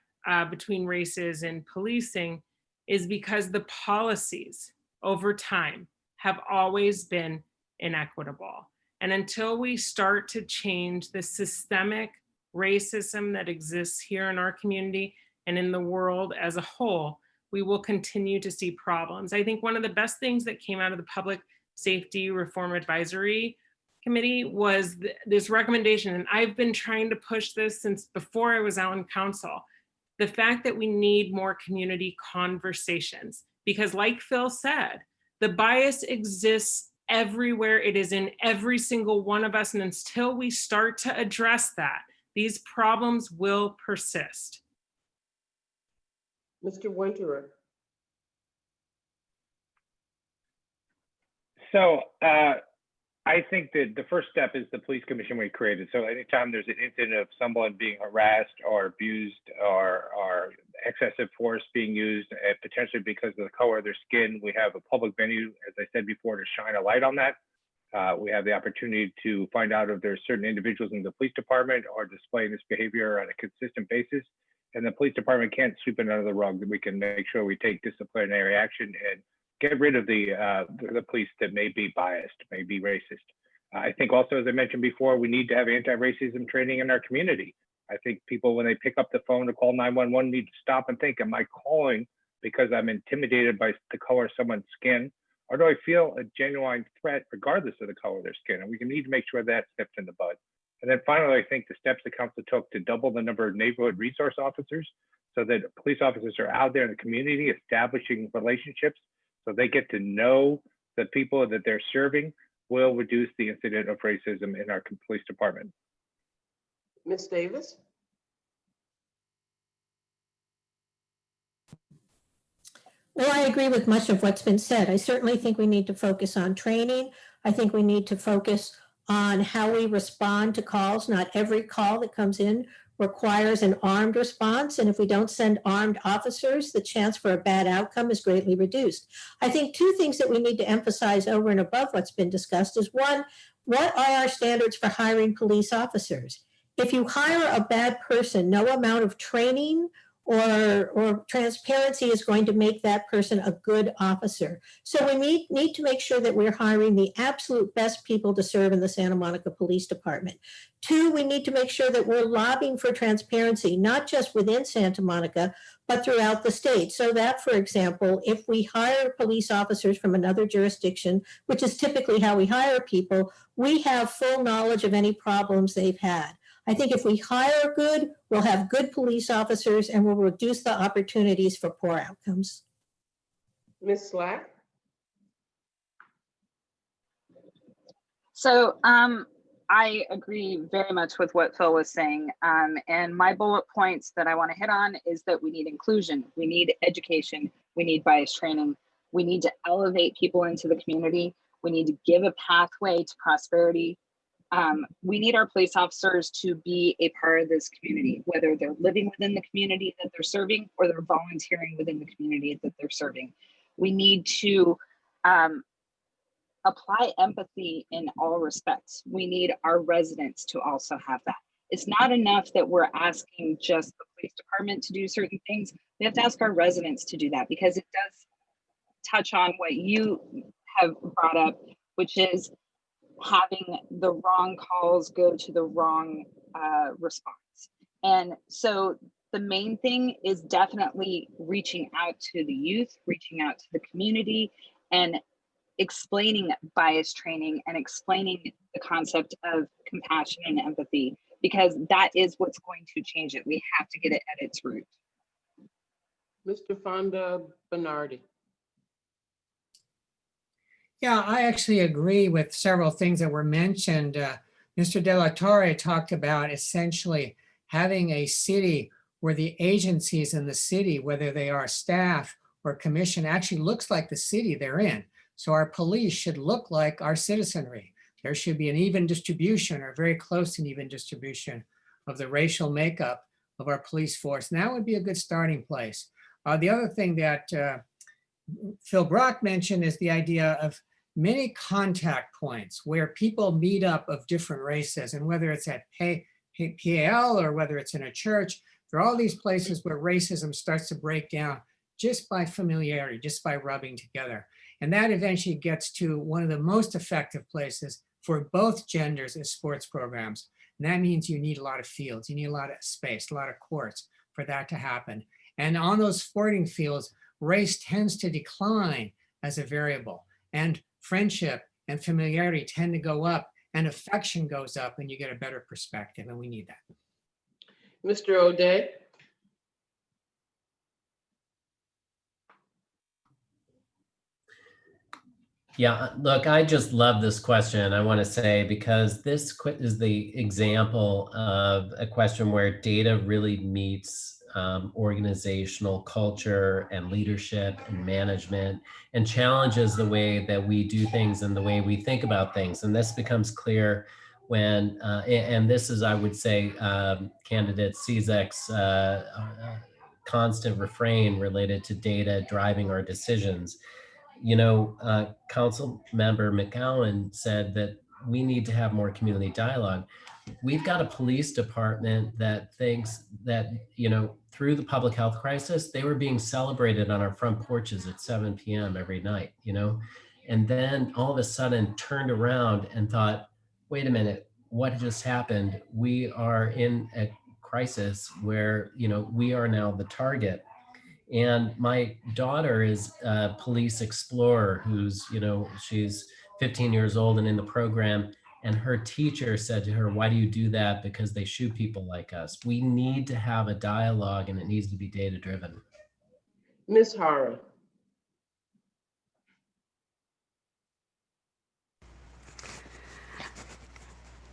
between races in policing is because the policies over time have always been inequitable. And until we start to change the systemic racism that exists here in our community and in the world as a whole, we will continue to see problems. I think one of the best things that came out of the Public Safety Reform Advisory Committee was this recommendation, and I've been trying to push this since before I was on council, the fact that we need more community conversations, because like Phil said, the bias exists everywhere. It is in every single one of us. And until we start to address that, these problems will persist. Mr. Winterer. So I think that the first step is the police commission we created. So anytime there's an incident of someone being harassed or abused or excessive force being used, potentially because of the color of their skin, we have a public venue, as I said before, to shine a light on that. We have the opportunity to find out if there's certain individuals in the police department are displaying this behavior on a consistent basis. And the police department can't sweep it under the rug. That we can make sure we take disciplinary action and get rid of the police that may be biased, may be racist. I think also, as I mentioned before, we need to have anti-racism training in our community. I think people, when they pick up the phone to call 911, need to stop and think, am I calling because I'm intimidated by the color of someone's skin? Or do I feel a genuine threat regardless of the color of their skin? And we need to make sure that's nipped in the bud. And then finally, I think the steps the council took to double the number of neighborhood resource officers so that police officers are out there in the community establishing relationships so they get to know the people that they're serving will reduce the incident of racism in our police department. Ms. Davis. Well, I agree with much of what's been said. I certainly think we need to focus on training. I think we need to focus on how we respond to calls. Not every call that comes in requires an armed response. And if we don't send armed officers, the chance for a bad outcome is greatly reduced. I think 2 things that we need to emphasize over and above what's been discussed is, one, what are our standards for hiring police officers? If you hire a bad person, no amount of training or transparency is going to make that person a good officer. So we need to make sure that we're hiring the absolute best people to serve in the Santa Monica Police Department. 2, we need to make sure that we're lobbying for transparency, not just within Santa Monica, but throughout the state. So that, for example, if we hire police officers from another jurisdiction, which is typically how we hire people, we have full knowledge of any problems they've had. I think if we hire good, we'll have good police officers and we'll reduce the opportunities for poor outcomes. Ms. Slack. So I agree very much with what Phil was saying. And my bullet points that I want to hit on is that we need inclusion, we need education, we need bias training, we need to elevate people into the community, we need to give a pathway to prosperity. We need our police officers to be a part of this community, whether they're living within the community that they're serving or they're volunteering within the community that they're serving. We need to apply empathy in all respects. We need our residents to also have that. It's not enough that we're asking just the police department to do certain things. We have to ask our residents to do that, because it does touch on what you have brought up, which is having the wrong calls go to the wrong response. And so the main thing is definitely reaching out to the youth, reaching out to the community, and explaining bias training and explaining the concept of compassion and empathy, because that is what's going to change it. We have to get it at its root. Mr. Fonda Bernardi. Yeah, I actually agree with several things that were mentioned. Mr. De La Torre talked about essentially having a city where the agencies in the city, whether they are staff or commission, actually looks like the city they're in. So our police should look like our citizenry. There should be an even distribution or very close to an even distribution of the racial makeup of our police force. And that would be a good starting place. The other thing that Phil Brock mentioned is the idea of many contact points where people meet up of different races, and whether it's at PAL or whether it's in a church, there are all these places where racism starts to break down just by familiarity, just by rubbing together. And that eventually gets to one of the most effective places for both genders is sports programs. And that means you need a lot of fields, you need a lot of space, a lot of courts for that to happen. And on those sporting fields, race tends to decline as a variable, and friendship and familiarity tend to go up, and affection goes up, and you get a better perspective, and we need that. Mr. O'Day. Yeah, look, I just love this question, I want to say, because this is the example of a question where data really meets organizational culture and leadership and management, and challenges the way that we do things and the way we think about things. And this becomes clear when, and this is, I would say, candidate Cizek's constant refrain related to data driving our decisions. You know, Council Member McGowan said that we need to have more community dialogue. We've got a police department that thinks that, you know, through the public health crisis, they were being celebrated on our front porches at 7 p.m. every night, you know, and then all of a sudden turned around and thought, wait a minute, what just happened? We are in a crisis where, you know, we are now the target. And my daughter is a police explorer who's, you know, she's 15 years old and in the program. And her teacher said to her, why do you do that? Because they shoot people like us. We need to have a dialogue, and it needs to be data driven. Ms. Hara.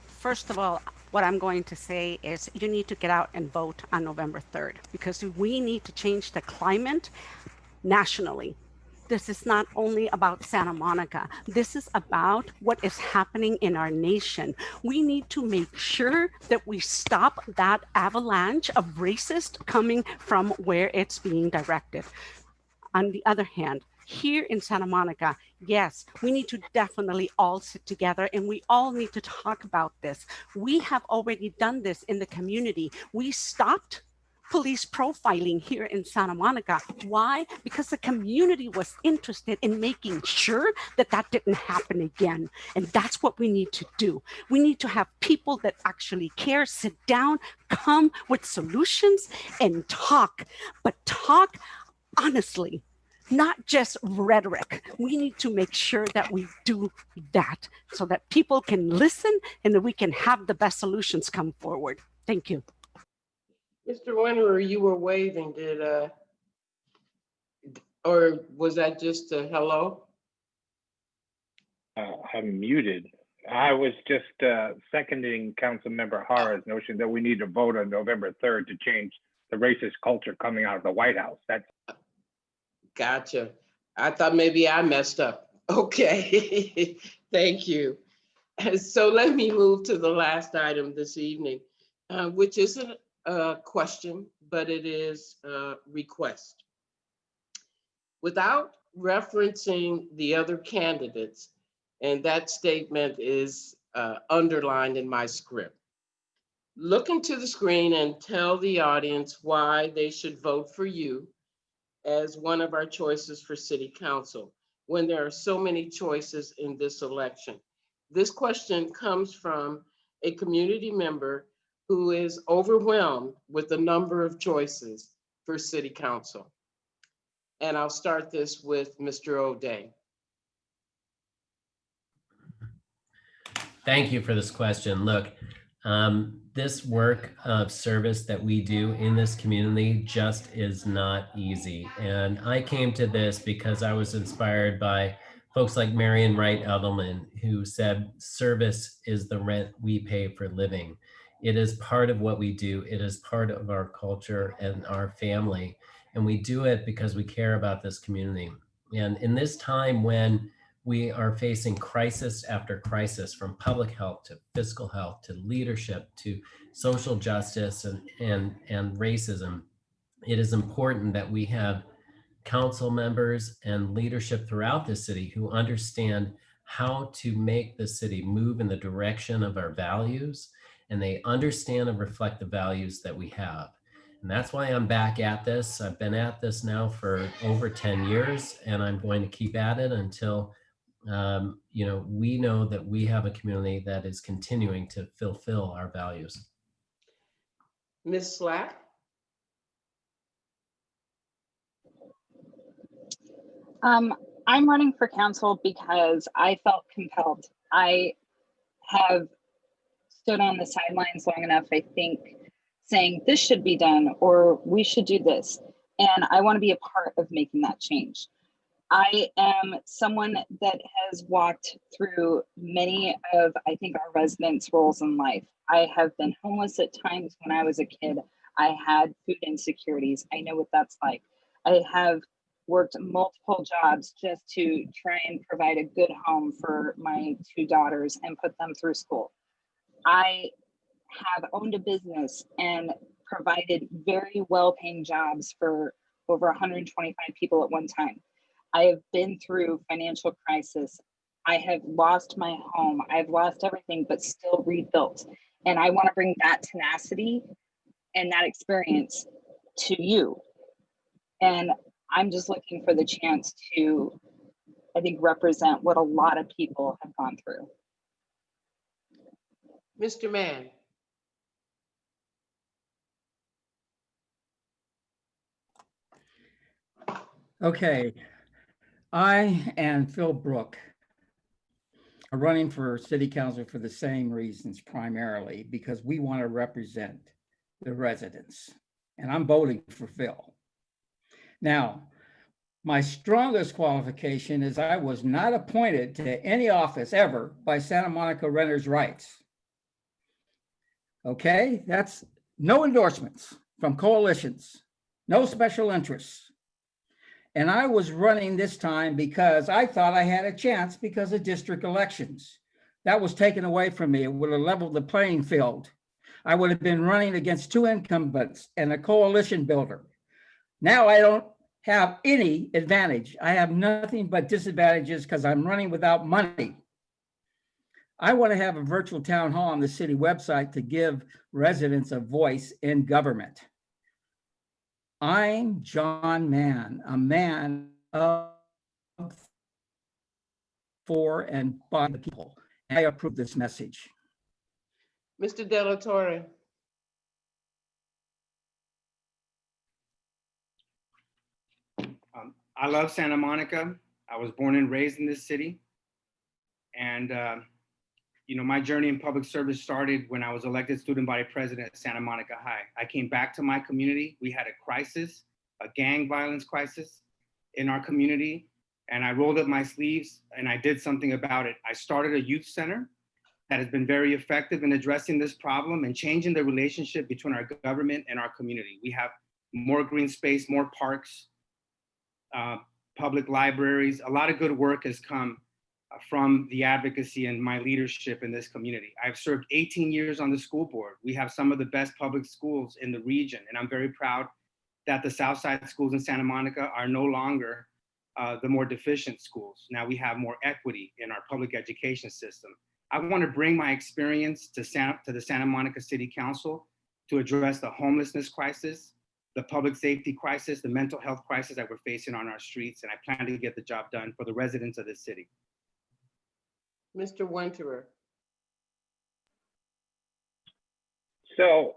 First of all, what I'm going to say is you need to get out and vote on November 3rd, because we need to change the climate nationally. This is not only about Santa Monica. This is about what is happening in our nation. We need to make sure that we stop that avalanche of racist coming from where it's being directed. On the other hand, here in Santa Monica, yes, we need to definitely all sit together, and we all need to talk about this. We have already done this in the community. We stopped police profiling here in Santa Monica. Why? Because the community was interested in making sure that that didn't happen again. And that's what we need to do. We need to have people that actually care, sit down, come with solutions and talk, but talk honestly, not just rhetoric. We need to make sure that we do that so that people can listen and that we can have the best solutions come forward. Thank you. Mr. Winter, you were waving, or was that just a hello? I'm muted. I was just seconding Councilmember Hara's notion that we need to vote on November 3rd to change the racist culture coming out of the White House. That's Gotcha. I thought maybe I messed up. Okay, thank you. So let me move to the last item this evening, which isn't a question, but it is a request. Without referencing the other candidates, and that statement is underlined in my script, look into the screen and tell the audience why they should vote for you as one of our choices for City Council when there are so many choices in this election. This question comes from a community member who is overwhelmed with the number of choices for City Council. And I'll start this with Mr. O'Day. Thank you for this question. Look, This work of service that we do in this community just is not easy. And I came to this because I was inspired by folks like Marion Wright Edelman, who said, service is the rent we pay for living. It is part of what we do. It is part of our culture and our family. And we do it because we care about this community. And in this time when we are facing crisis after crisis, from public health to fiscal health to leadership to social justice and racism, it is important that we have council members and leadership throughout the city who understand how to make the city move in the direction of our values, and they understand and reflect the values that we have. And that's why I'm back at this. I've been at this now for over 10 years, and I'm going to keep at it until we know that we have a community that is continuing to fulfill our values. Ms. Slack? I'm running for council because I felt compelled. I have stood on the sidelines long enough, I think, saying this should be done or we should do this. And I want to be a part of making that change. I am someone that has walked through many of, I think, our residents' roles in life. I have been homeless at times when I was a kid. I had food insecurities. I know what that's like. I have worked multiple jobs just to try and provide a good home for my two daughters and put them through school. I have owned a business and provided very well-paying jobs for over 125 people at one time. I have been through financial crisis. I have lost my home. I've lost everything, but still rebuilt. And I want to bring that tenacity and that experience to you. And I'm just looking for the chance to, I think, represent what a lot of people have gone through. Mr. Mann? Okay, I and Phil Brook are running for city council for the same reasons, primarily because we want to represent the residents, and I'm voting for Phil. Now, my strongest qualification is I was not appointed to any office ever by Santa Monica Renters' Rights. Okay, that's no endorsements from coalitions, no special interests. And I was running this time because I thought I had a chance because of district elections. That was taken away from me. It would have leveled the playing field. I would have been running against two incumbents and a coalition builder. Now I don't have any advantage. I have nothing but disadvantages because I'm running without money. I want to have a virtual town hall on the city website to give residents a voice in government. I'm John Mann, a man of, for, and by the people. I approve this message. Mr. De La Torre? I love Santa Monica. I was born and raised in this city. And my journey in public service started when I was elected student body president at Santa Monica High. I came back to my community. We had a crisis, a gang violence crisis in our community. And I rolled up my sleeves and I did something about it. I started a youth center that has been very effective in addressing this problem and changing the relationship between our government and our community. We have more green space, more parks, public libraries. A lot of good work has come from the advocacy and my leadership in this community. I've served 18 years on the school board. We have some of the best public schools in the region, and I'm very proud that the Southside schools in Santa Monica are no longer the more deficient schools. Now we have more equity in our public education system. I want to bring my experience to the Santa Monica City Council to address the homelessness crisis, the public safety crisis, the mental health crisis that we're facing on our streets, and I plan to get the job done for the residents of this city. Mr. Winterer? So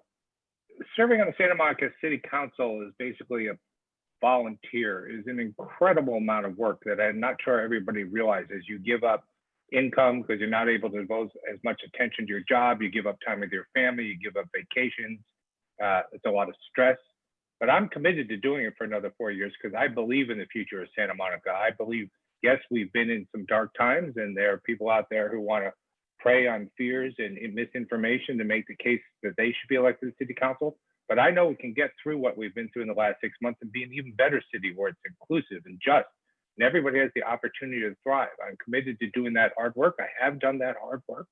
serving on the Santa Monica City Council is basically a volunteer. Is an incredible amount of work that I'm not sure everybody realizes. You give up income because you're not able to devote as much attention to your job. You give up time with your family, you give up vacations. It's a lot of stress. But I'm committed to doing it for another 4 years because I believe in the future of Santa Monica. I believe, yes, we've been in some dark times, and there are people out there who want to prey on fears and misinformation to make the case that they should be elected to city council. But I know we can get through what we've been through in the last 6 months and be an even better city where it's inclusive and just, and everybody has the opportunity to thrive. I'm committed to doing that hard work. I have done that hard work,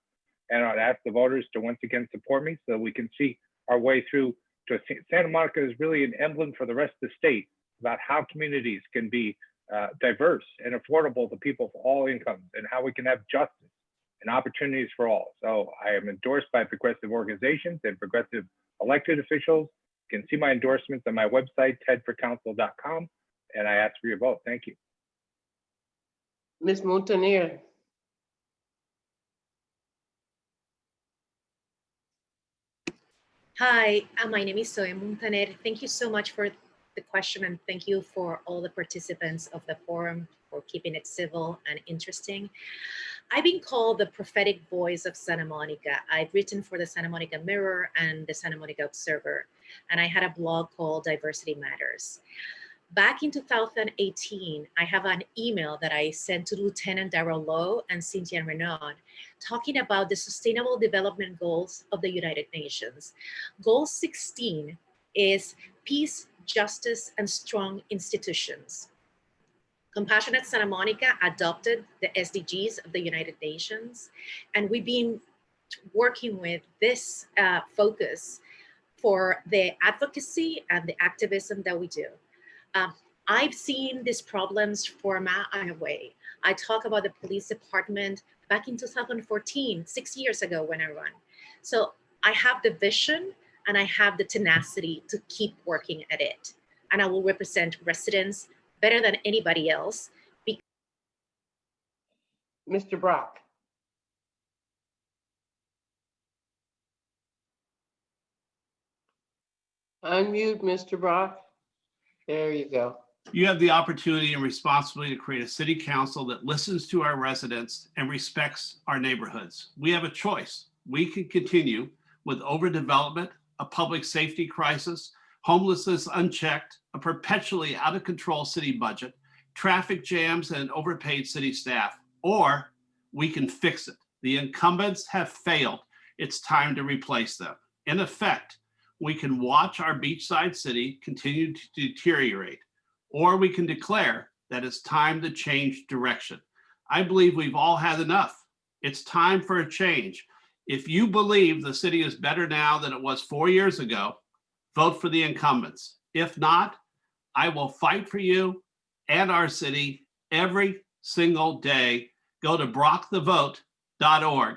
and I'd ask the voters to once again support me so we can see our way through. Santa Monica is really an emblem for the rest of the state about how communities can be diverse and affordable to people of all incomes, and how we can have justice and opportunities for all. So I am endorsed by progressive organizations and progressive elected officials. You can see my endorsements on my website, tedforcouncil.com, and I ask for your vote. Thank you. Ms. Montaner. Hi, my name is Zoe Montaner. Thank you so much for the question, and thank you for all the participants of the forum for keeping it civil and interesting. I've been called the prophetic voice of Santa Monica. I've written for the Santa Monica Mirror and the Santa Monica Observer, and I had a blog called Diversity Matters. Back in 2018, I have an email that I sent to Lieutenant Darrell Lowe and Cynthia Renaud talking about the Sustainable Development Goals of the United Nations. Goal 16 is peace, justice, and strong institutions. Compassionate Santa Monica adopted the SDGs of the United Nations, and we've been working with this focus for the advocacy and the activism that we do. I've seen these problems for a mile away. I talk about the police department back in 2014, 6 years ago when I ran. So I have the vision and I have the tenacity to keep working at it. And I will represent residents better than anybody else. Mr. Brock. Unmute, Mr. Brock. There you go. You have the opportunity and responsibility to create a city council that listens to our residents and respects our neighborhoods. We have a choice. We can continue with overdevelopment, a public safety crisis, homelessness unchecked, a perpetually out of control city budget, traffic jams, and overpaid city staff, or we can fix it. The incumbents have failed. It's time to replace them. In effect, we can watch our beachside city continue to deteriorate, or we can declare that it's time to change direction. I believe we've all had enough. It's time for a change. If you believe the city is better now than it was 4 years ago, vote for the incumbents. If not, I will fight for you and our city every single day. Go to brockthevote.org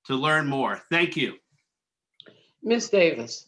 to learn more. Thank you. Ms. Davis.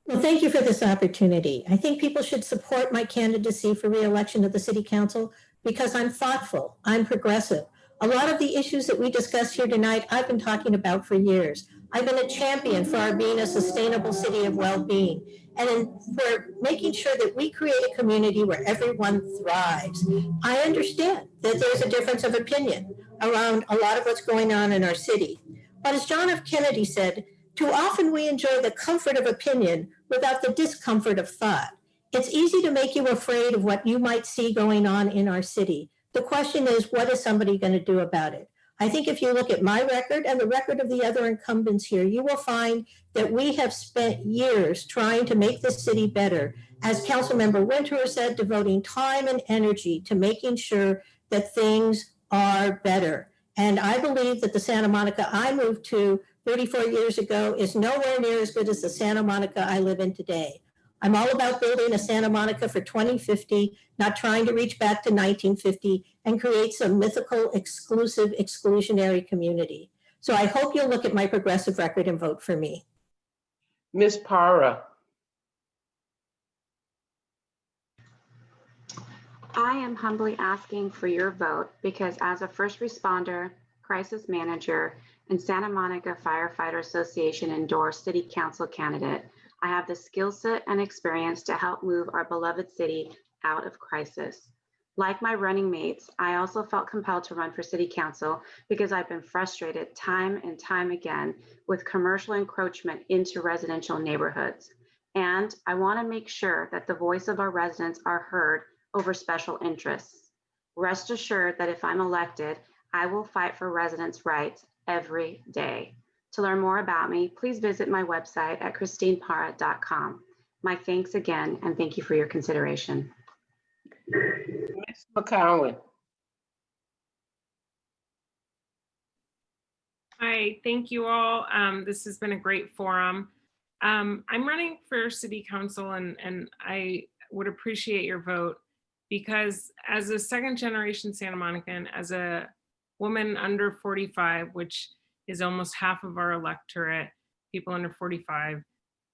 Well, thank you for this opportunity. I think people should support my candidacy for re-election to the City Council because I'm thoughtful, I'm progressive. A lot of the issues that we discussed here tonight, I've been talking about for years. I've been a champion for our being a sustainable city of well-being and for making sure that we create a community where everyone thrives. I understand that there's a difference of opinion around a lot of what's going on in our city. But as John F. Kennedy said, too often we enjoy the comfort of opinion without the discomfort of thought. It's easy to make you afraid of what you might see going on in our city. The question is, what is somebody going to do about it? I think if you look at my record and the record of the other incumbents here, you will find that we have spent years trying to make this city better. As Councilmember Winter said, devoting time and energy to making sure that things are better. And I believe that the Santa Monica I moved to 34 years ago is nowhere near as good as the Santa Monica I live in today. I'm all about building a Santa Monica for 2050, not trying to reach back to 1950 and create some mythical, exclusive, exclusionary community. So I hope you'll look at my progressive record and vote for me. Ms. Para. I am humbly asking for your vote because as a first responder, crisis manager, and Santa Monica Firefighter Association endorsed City Council candidate, I have the skill set and experience to help move our beloved city out of crisis. Like my running mates, I also felt compelled to run for city council because I've been frustrated time and time again with commercial encroachment into residential neighborhoods. And I want to make sure that the voice of our residents are heard over special interests. Rest assured that if I'm elected, I will fight for residents' rights every day. To learn more about me, please visit my website at christineparra.com. My thanks again, and thank you for your consideration. Ms. McCowan. Hi, thank you all. This has been a great forum. I'm running for city council and I would appreciate your vote because as a second generation Santa Monican, as a woman under 45, which is almost half of our electorate, people under 45,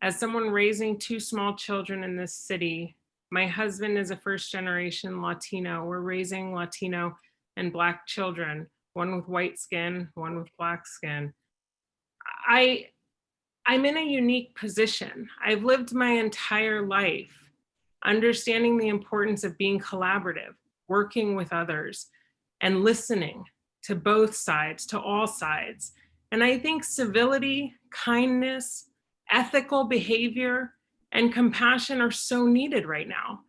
as someone raising 2 small children in this city, my husband is a first generation Latino. We're raising Latino and Black children, one with white skin, one with Black skin. I'm in a unique position. I've lived my entire life understanding the importance of being collaborative, working with others, and listening to both sides, to all sides. And I think civility, kindness, ethical behavior, and compassion are so needed right now.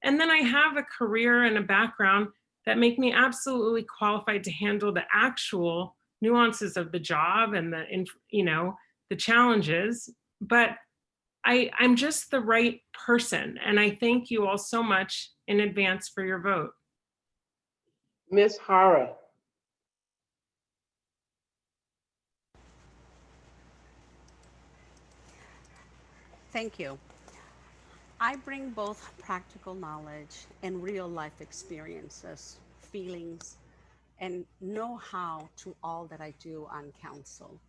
And then I have a career and a background that make me absolutely qualified to handle the actual nuances of the job and the challenges, but I'm just the right person. And I thank you all so much in advance for your vote. Ms. Hara. Thank you. I bring both practical knowledge and real life experiences, feelings, and know-how to all that I do on council.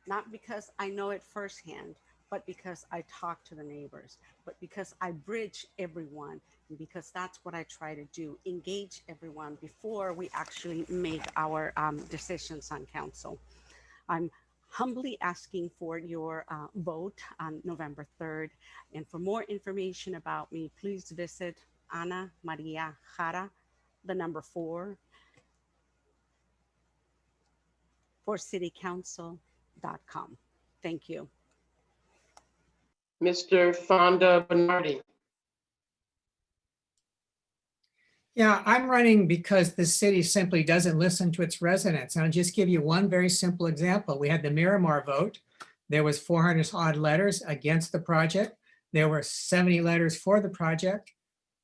Not because I know it firsthand, but because I talk to the neighbors, but because I bridge everyone, and because that's what I try to do, engage everyone before we actually make our decisions on council. I'm humbly asking for your vote on November 3rd. And for more information about me, please visit Ana Maria Jara, the number 4, for citycouncil.com. Thank you. Mr. Fonda Bernardi. Yeah, I'm running because the city simply doesn't listen to its residents. And I'll just give you one very simple example. We had the Miramar vote. There was 400 odd letters against the project. There were 70 letters for the project.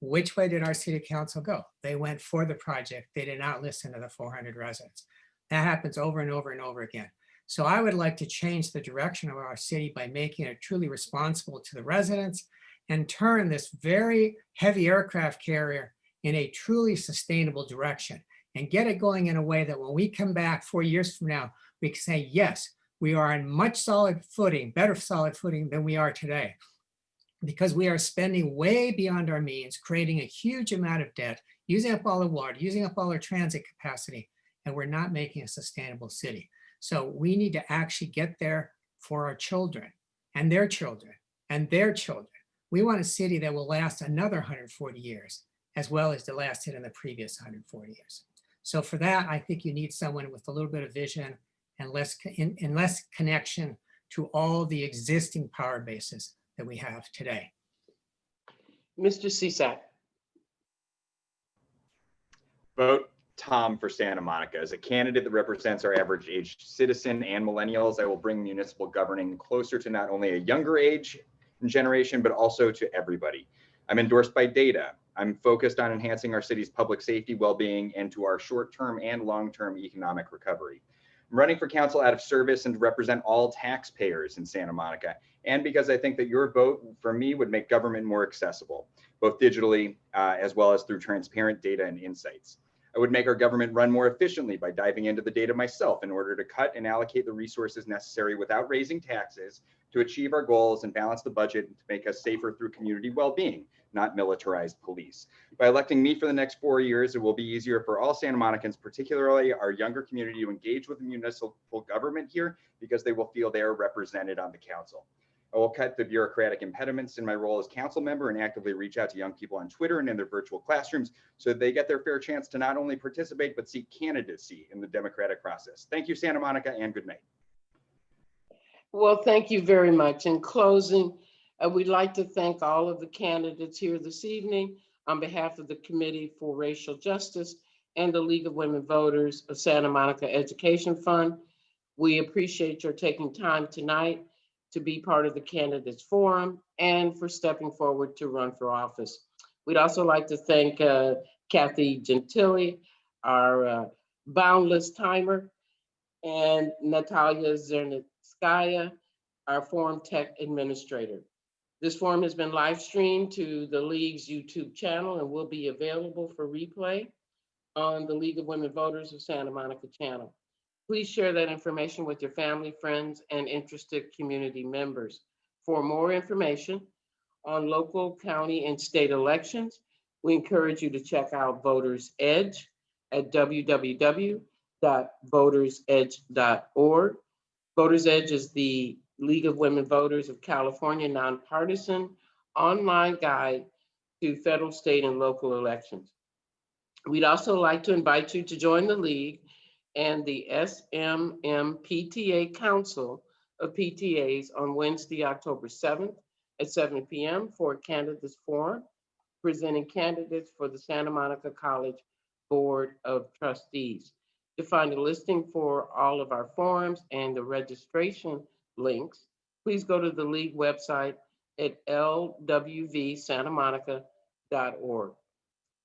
Which way did our city council go? They went for the project. They did not listen to the 400 residents. That happens over and over and over again. So I would like to change the direction of our city by making it truly responsible to the residents and turn this very heavy aircraft carrier in a truly sustainable direction and get it going in a way that when we come back 4 years from now, we can say, yes, we are on much solid footing, better solid footing than we are today, because we are spending way beyond our means, creating a huge amount of debt, using up all the water, using up all our transit capacity, and we're not making a sustainable city. So we need to actually get there for our children and their children and their children. We want a city that will last another 140 years, as well as the lasted in the previous 140 years. So for that, I think you need someone with a little bit of vision and less connection to all the existing power bases that we have today. Mr. Cisak. Vote Tom for Santa Monica. As a candidate that represents our average age citizen and millennials, I will bring municipal governing closer to not only a younger age and generation, but also to everybody. I'm endorsed by data. I'm focused on enhancing our city's public safety, well-being, and to our short-term and long-term economic recovery. I'm running for council out of service and to represent all taxpayers in Santa Monica, and because I think that your vote for me would make government more accessible, both digitally as well as through transparent data and insights. I would make our government run more efficiently by diving into the data myself in order to cut and allocate the resources necessary without raising taxes to achieve our goals and balance the budget to make us safer through community well-being, not militarized police. By electing me for the next 4 years, it will be easier for all Santa Monicans, particularly our younger community, to engage with the municipal government here because they will feel they are represented on the council. I will cut the bureaucratic impediments in my role as council member and actively reach out to young people on Twitter and in their virtual classrooms so that they get their fair chance to not only participate, but seek candidacy in the democratic process. Thank you, Santa Monica, and good night. Well, thank you very much. In closing, we'd like to thank all of the candidates here this evening on behalf of the Committee for Racial Justice and the League of Women Voters of Santa Monica Education Fund. We appreciate your taking time tonight to be part of the candidates forum and for stepping forward to run for office. We'd also like to thank Kathy Gentili, our boundless timer, and Natalia Zernitskaya, our forum tech administrator. This forum has been live streamed to the League's YouTube channel and will be available for replay on the League of Women Voters of Santa Monica channel. Please share that information with your family, friends, and interested community members. For more information on local, county, and state elections, we encourage you to check out Voters Edge at www.votersedge.org. Voters Edge is the League of Women Voters of California nonpartisan online guide to federal, state, and local elections. We'd also like to invite you to join the League and the SMMPTA Council of PTAs on Wednesday, October 7th at 7 p.m. for a candidates forum, presenting candidates for the Santa Monica College Board of Trustees. To find a listing for all of our forums and the registration links, please go to the League website at LWVSantamonica.org.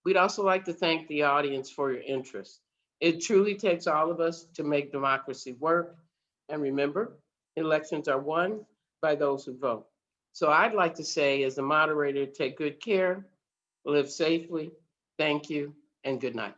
We'd also like to thank the audience for your interest. It truly takes all of us to make democracy work. And remember, elections are won by those who vote. So I'd like to say, as the moderator, take good care, live safely, thank you, and good night.